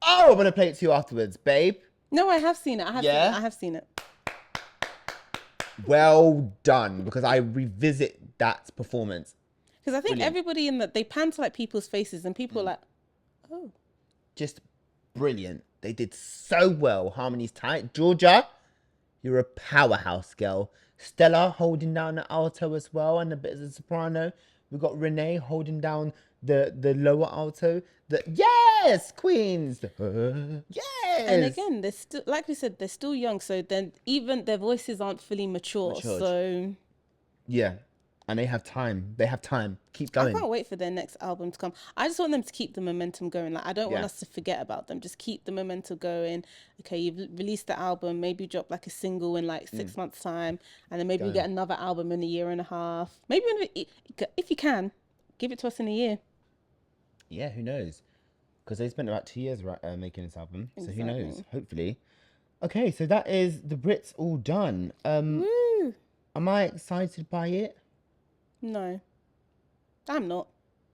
Oh, I'm going to play it to you afterwards, babe. No, I have seen it. Yeah? I have seen it. Well done, because I revisit that performance. Because I think Brilliant. everybody in that, they pan to like people's faces and people are like, oh. Just brilliant. They did so well. Harmony's tight. Georgia, you're a powerhouse girl. Stella holding down the alto as well and a bit of the soprano. We got Renee holding down the lower alto. Yes, queens. Yes. And again, they're still, like we said, they're still young. So then even their voices aren't fully mature. Matured. So yeah. And they have time. They have time. Keep I going. can't wait for their next album to come. I just want them to keep the momentum going. Like, I don't want Yeah. us to forget about them. Just keep the momentum going. Okay, you've released the album. Maybe drop like a single in like 6 months' time, and then maybe we get another album in a year and a half. Maybe if you can, give it to us in a year. Yeah, who knows? Because they spent about 2 years making this album. So who knows? Exactly. Hopefully. Okay, so that is the Brits all done. Woo! Am I excited by it? No, I'm not.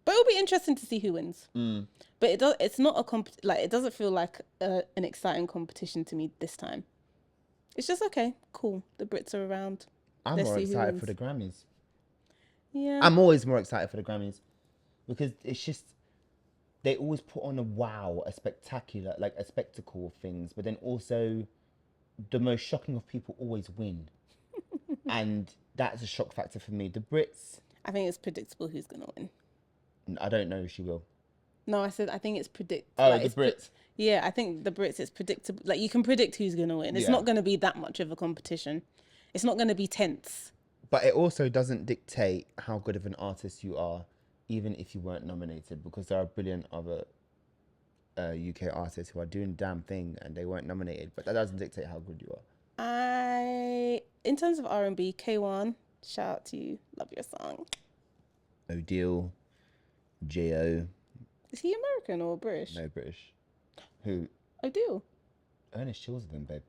But it'll be interesting to see who wins. But it does. It's not a like. It doesn't feel like an exciting competition to me this time. It's just okay, cool. The Brits are around. I'm Let's more see who excited wins. for the Grammys. Yeah. I'm always more excited for the Grammys because it's just they always put on a spectacular, like a spectacle of things, but then also the most shocking of people always win, and that's a shock factor for me. The Brits, I think it's predictable who's gonna win. I don't know if she will. No, I said I think it's predict. Oh, like, the it's Brits. yeah, I think the Brits. It's predictable. Like you can predict who's gonna win. It's Yeah. not gonna be that much of a competition. It's not gonna be tense. But it also doesn't dictate how good of an artist you are, even if you weren't nominated, because there are brilliant other UK artists who are doing the damn thing and they weren't nominated. But that doesn't dictate how good you are. In terms of R&B, K1, shout out to you. Love your song. Odeal, J.O. Is he American or British? No, British. Who? Odeal. Ernest Chilsden, babe.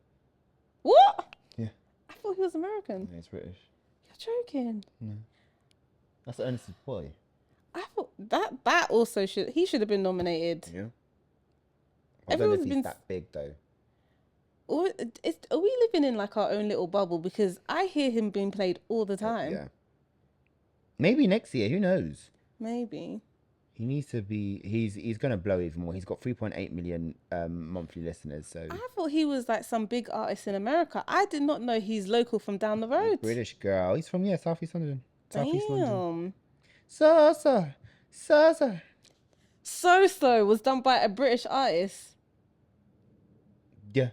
What? Yeah. I thought he was American. No, he's British. You're joking. That's Ernest's boy. I thought that also he should have been nominated. Yeah. I don't know if Everyone's he's been that big though. Or are we living in like our own little bubble? Because I hear him being played all the time. Yeah. Maybe next year. Who knows? Maybe. He needs to be. He's gonna blow even more. He's got 3.8 million monthly listeners. So I thought he was like some big artist in America. I did not know he's local from down the road. British girl. He's from South East London. South East London. Damn. So. So was done by a British artist. Yeah.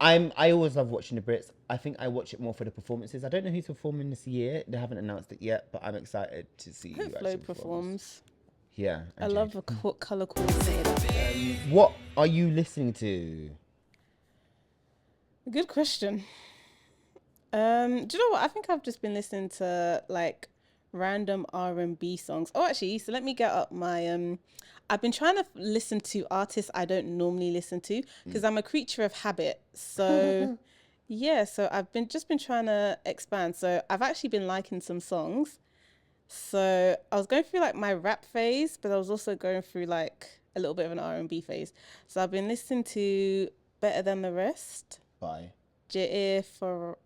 I always love watching the Brits. I think I watch it more for the performances. I don't know who's performing this year. They haven't announced it yet, but I'm excited to see who Hope actually Flo performs. performs. Yeah. I love the colour coordinator. What are you listening to? Good question. Do you know what? I think I've just been listening to like random R&B songs. Oh, actually, so let me get up my I've been trying to listen to artists I don't normally listen to because I'm a creature of habit. So yeah, so I've been trying to expand. So I've actually been liking some songs. So I was going through like my rap phase, but I was also going through like a little bit of an R&B phase. So I've been listening to Better Than the Rest. Bye. JADE Faria.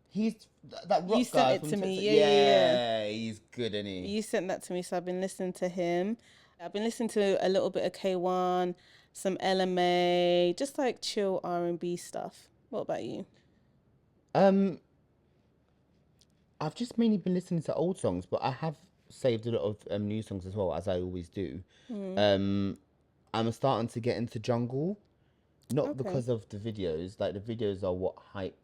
He's that rock You guy sent it from to me. Texas. Yeah. He's good, isn't he? You sent that to me, so I've been listening to him. I've been listening to a little bit of K1, some LMA, just like chill R&B stuff. What about you? I've just mainly been listening to old songs, but I have saved a lot of new songs as well, as I always do. I'm starting to get into jungle, not because of the videos. Like the videos are what hype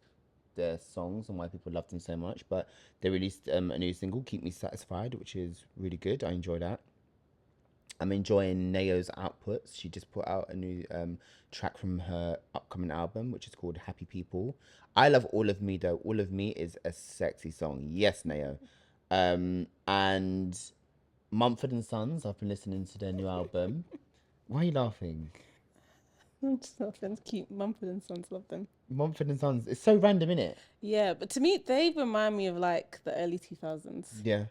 their songs and why people love them so much. But they released a new single, "Keep Me Satisfied," which is really good. I enjoy that. I'm enjoying Nayo's outputs. She just put out a new track from her upcoming album, which is called Happy People. I love All of Me, though. All of Me is a sexy song. Yes, Nayo. And Mumford & Sons, I've been listening to their new album. Why are you laughing? I'm just laughing. Cute. Mumford & Sons, love them. Mumford & Sons, it's so random, innit? Yeah, but to me, they remind me of like the early 2000s. Yeah.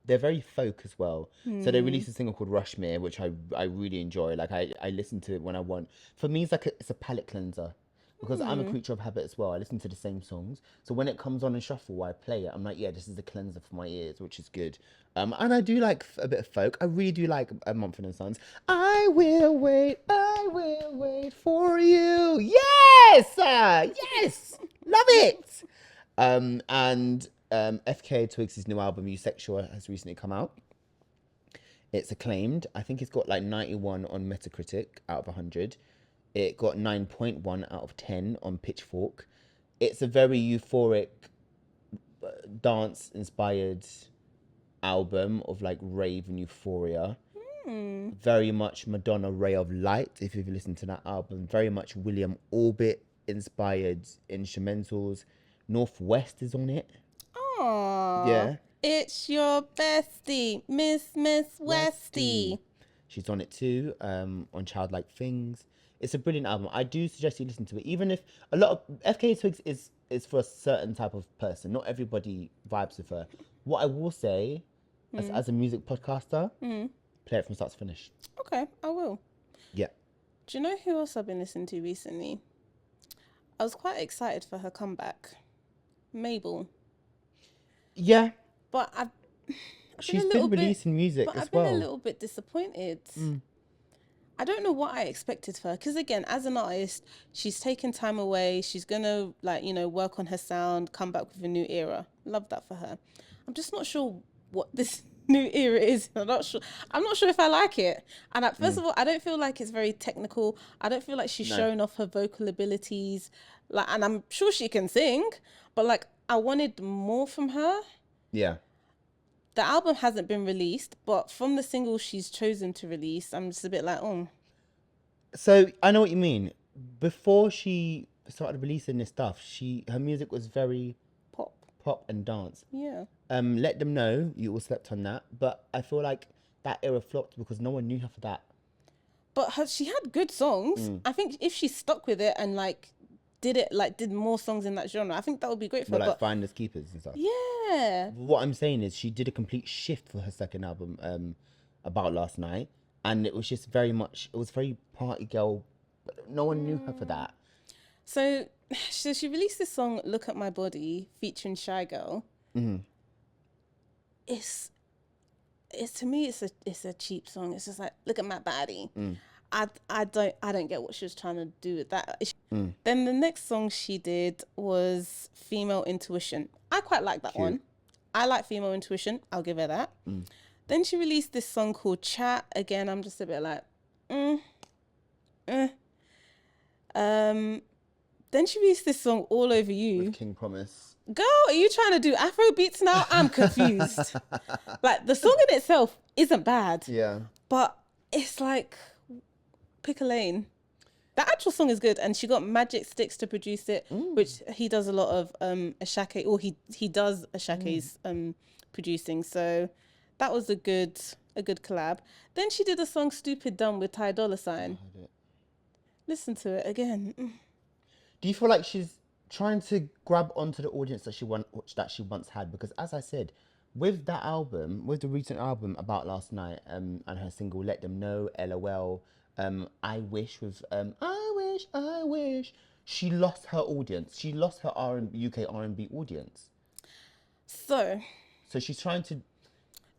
they're very folk as well. So they released a single called Rushmere, which I really enjoy. Like I listen to it when I want. For me, it's a palate cleanser because I'm a creature of habit as well. I listen to the same songs, so when it comes on in shuffle, I play it. I'm like, yeah, this is a cleanser for my ears, which is good. And I do like a bit of folk. I really do like Mumford & Sons. I will wait for you. Yes, yes, love it. And FKA Twigs' new album, Eusexual, has recently come out. It's acclaimed. I think it's got like 91 on Metacritic out of 100. It got 9.1 out of 10 on Pitchfork. It's a very euphoric, dance-inspired album of like rave and euphoria. Very much Madonna Ray of Light, if you've listened to that album. Very much William Orbit inspired instrumentals. Northwest is on it. Aww. Yeah. It's your bestie, Miss Westie. She's on it too, on Childlike Things. It's a brilliant album. I do suggest you listen to it, even if a lot of FKA Twigs is for a certain type of person. Not everybody vibes with her. What I will say, as a music podcaster, play it from start to finish. Okay, I will. Yeah. Do you know who else I've been listening to recently? I was quite excited for her comeback. Mabel. Yeah. But She's been releasing music as well. I've been a little bit disappointed. I don't know what I expected for her. Because again, as an artist, she's taken time away. She's going to, work on her sound, come back with a new era. Love that for her. I'm just not sure what this new era is. I'm not sure if I like it. And first of all, I don't feel like it's very technical. I don't feel like she's showing off her vocal abilities. And I'm sure she can sing, but I wanted more from her. Yeah. The album hasn't been released, but from the singles she's chosen to release, I'm just a bit like, oh. So I know what you mean. Before she started releasing this stuff, her music was very pop and dance. Yeah. Let Them Know, you all slept on that, but I feel like that era flopped because no one knew her for that. But she had good songs. I think if she stuck with it and did more songs in that genre, I think that would be great for her. Like Finders Keepers and stuff. Yeah. What I'm saying is she did a complete shift for her second album, About Last Night, and it was just very party girl, but no one knew her for that. So she released this song, Look at My Body, featuring Shy Girl. It's to me it's a cheap song. It's just like, look at my body. I don't get what she was trying to do with that. Then the next song she did was Female Intuition. I quite like that one. I like Female Intuition. I'll give her that. Then she released this song called Chat. Again, I'm just a bit like, Then she released this song All Over You. With King Promise. Girl, are you trying to do Afro beats now? I'm confused. The song in itself isn't bad. Yeah. But it's like, pick a lane. The actual song is good, and she got Magic Sticks to produce it, which he does a lot of Ashake, or he does Ashake's producing. So that was a good collab. Then she did a song Stupid Dumb with Ty Dolla $ign. Listen to it again. Do you feel like she's trying to grab onto the audience that she once had? Because as I said, with that album, with the recent album About Last Night, and her single Let Them Know, LOL, I Wish with I wish, she lost her audience. She lost her UK R&B audience. So she's trying to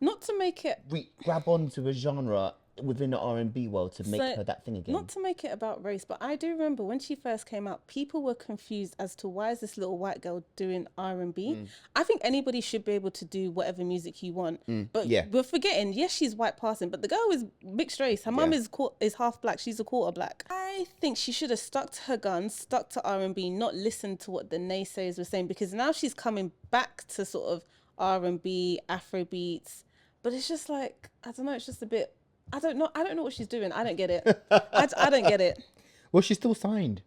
not to make it grab onto a genre within the R&B world to make her that thing again. Not to make it about race, but I do remember when she first came out, people were confused as to why is this little white girl doing R&B. I think anybody should be able to do whatever music you want. But we're forgetting, yes, she's white passing, but the girl is mixed race. Her mum is half black. She's a quarter black. I think she should have stuck to her guns, stuck to R&B, not listened to what the naysayers were saying, because now she's coming back to sort of R&B, Afro beats. But it's just like, I don't know, it's just a bit... I don't know what she's doing. I don't get it. I don't get it. Well, she's still signed.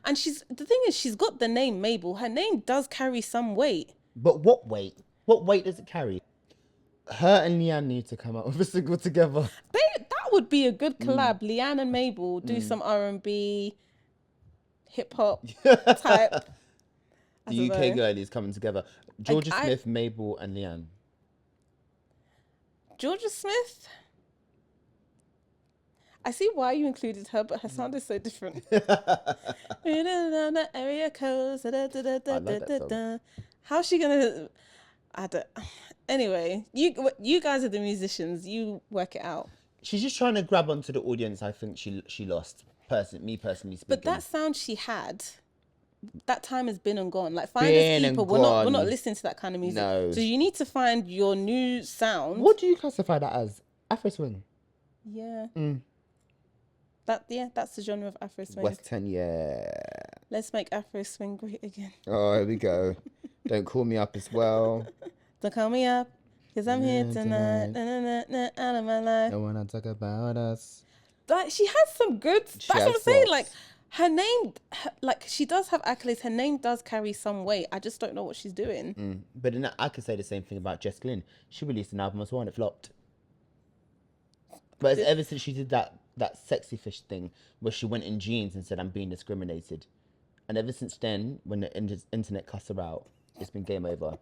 And the thing is, she's got the name Mabel. Her name does carry some weight. But what weight? What weight does it carry? Her and Leanne need to come out with a single together. That would be a good collab. Leanne and Mabel do some R&B, hip hop type. The UK girlies coming together. Georgia Smith, Mabel, and Leanne. Georgia Smith. I see why you included her, but her sound is so different. Area codes. How's she gonna? I don't. Anyway, you guys are the musicians. You work it out. She's just trying to grab onto the audience. I think she lost. Me personally speaking. But that sound she had, that time has been and gone. Like Finders Keeper, we're not listening to that kind of music. No. So you need to find your new sound. What do you classify that as? Afro swing. Yeah. That's the genre of Afro swing. West 10, yeah. Let's make Afro swing great again. Oh, here we go. Don't call me up as well. Don't call me up, cause I'm here tonight. Out of my life. I wanna talk about us. Like she has some good. That's what I'm saying. Like her name, like she does have accolades. Her name does carry some weight. I just don't know what she's doing. But in that, I could say the same thing about Jess Glynn. She released an album as well and it flopped. But ever since she did that sexy fish thing where she went in jeans and said, I'm being discriminated. And ever since then, when the internet cussed her out, it's been game over.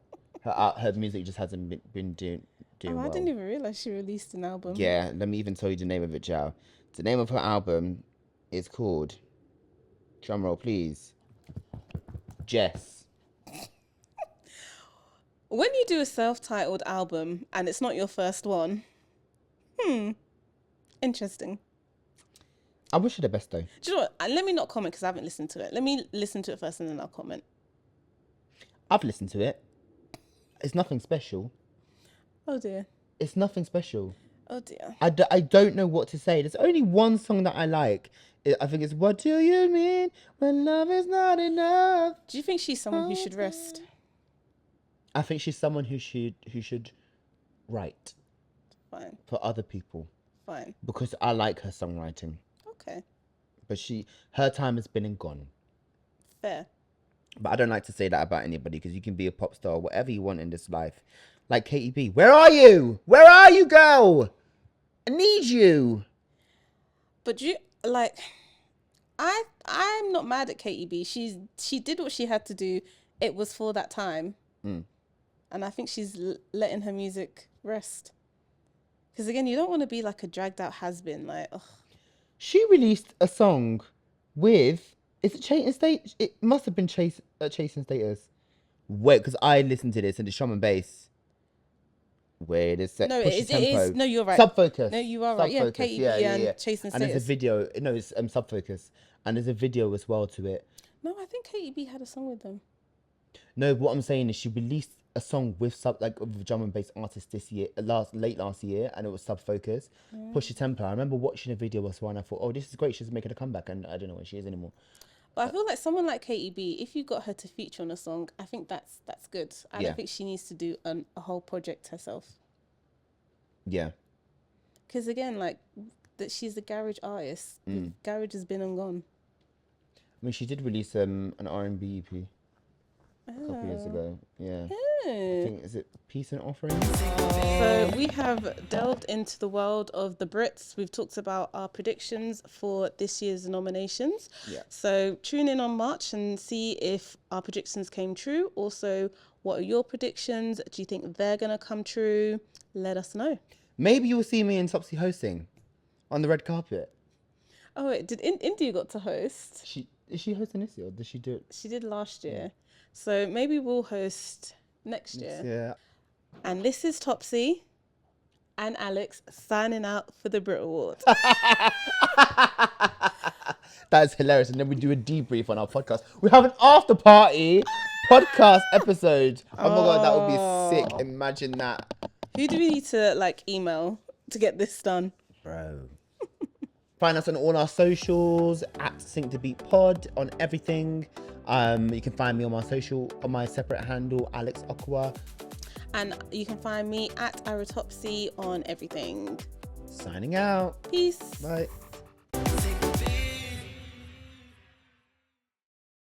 Her music just hasn't been doing well. I didn't even realize she released an album. Yeah, let me even tell you the name of it, Jow. The name of her album is called, drumroll please, Jess. When you do a self-titled album and it's not your first one, interesting. I wish her the best though. Do you know what? Let me not comment because I haven't listened to it. Let me listen to it first and then I'll comment. I've listened to it. It's nothing special. Oh dear. It's nothing special. Oh dear. I don't know what to say. There's only one song that I like. I think it's What Do You Mean When Love Is Not Enough? Do you think she's someone who should rest? I think she's someone who should write. Fine. For other people. Fine. Because I like her songwriting. Okay. But her time has been and gone. Fair. But I don't like to say that about anybody because you can be a pop star, whatever you want in this life. Like Katie B. Where are you? Where are you, girl? I need you. But I'm not mad at Katie B. She did what she had to do. It was for that time. And I think she's letting her music rest. Because again, you don't want to be like a dragged out has-been. Like, ugh. She released a song with, is it Chase and State? It must have been Chase and Status. Wait, because I listened to this and it's drum and bass. Wait a sec. No, it is. No, you're right. Sub-Focus. No, you are right. Yeah, Katie B and Chase and Status. And there's a video. No, it's Sub-Focus. And there's a video as well to it. No, I think Katie B had a song with them. No, what I'm saying is she released a song with a drum and bass artist this year, late last year, and it was Sub-Focus. Push Your Temper. I remember watching a video as well, and I thought, oh, this is great. She's making a comeback, and I don't know where she is anymore. But I feel like someone like Katie B, if you got her to feature on a song, I think that's good. I don't think she needs to do a whole project herself. Yeah. Because again, like that, she's a garage artist. Garage has been and gone. I mean, she did release an R&B EP a couple of years ago. Yeah. I think, is it Peace and Offering? So we have delved into the world of the Brits. We've talked about our predictions for this year's nominations. Yeah. So tune in on March and see if our predictions came true. Also, what are your predictions? Do you think they're going to come true? Let us know. Maybe you'll see me and Topsy hosting on the red carpet. Oh, wait, did India got to host? Is she hosting this year or did she do it? She did last year. So maybe we'll host next year. Yeah. And this is Topsy and Alex signing out for the BRIT Awards. That's hilarious. And then we do a debrief on our podcast. We have an after party podcast episode. Oh my God, that would be sick. Imagine that. Who do we need to email to get this done? Bro. Find us on all our socials at Sync to Beat Pod on everything. You can find me on my separate handle, Alex Okwa. And you can find me at Aratopsy on everything. Signing out. Peace. Bye.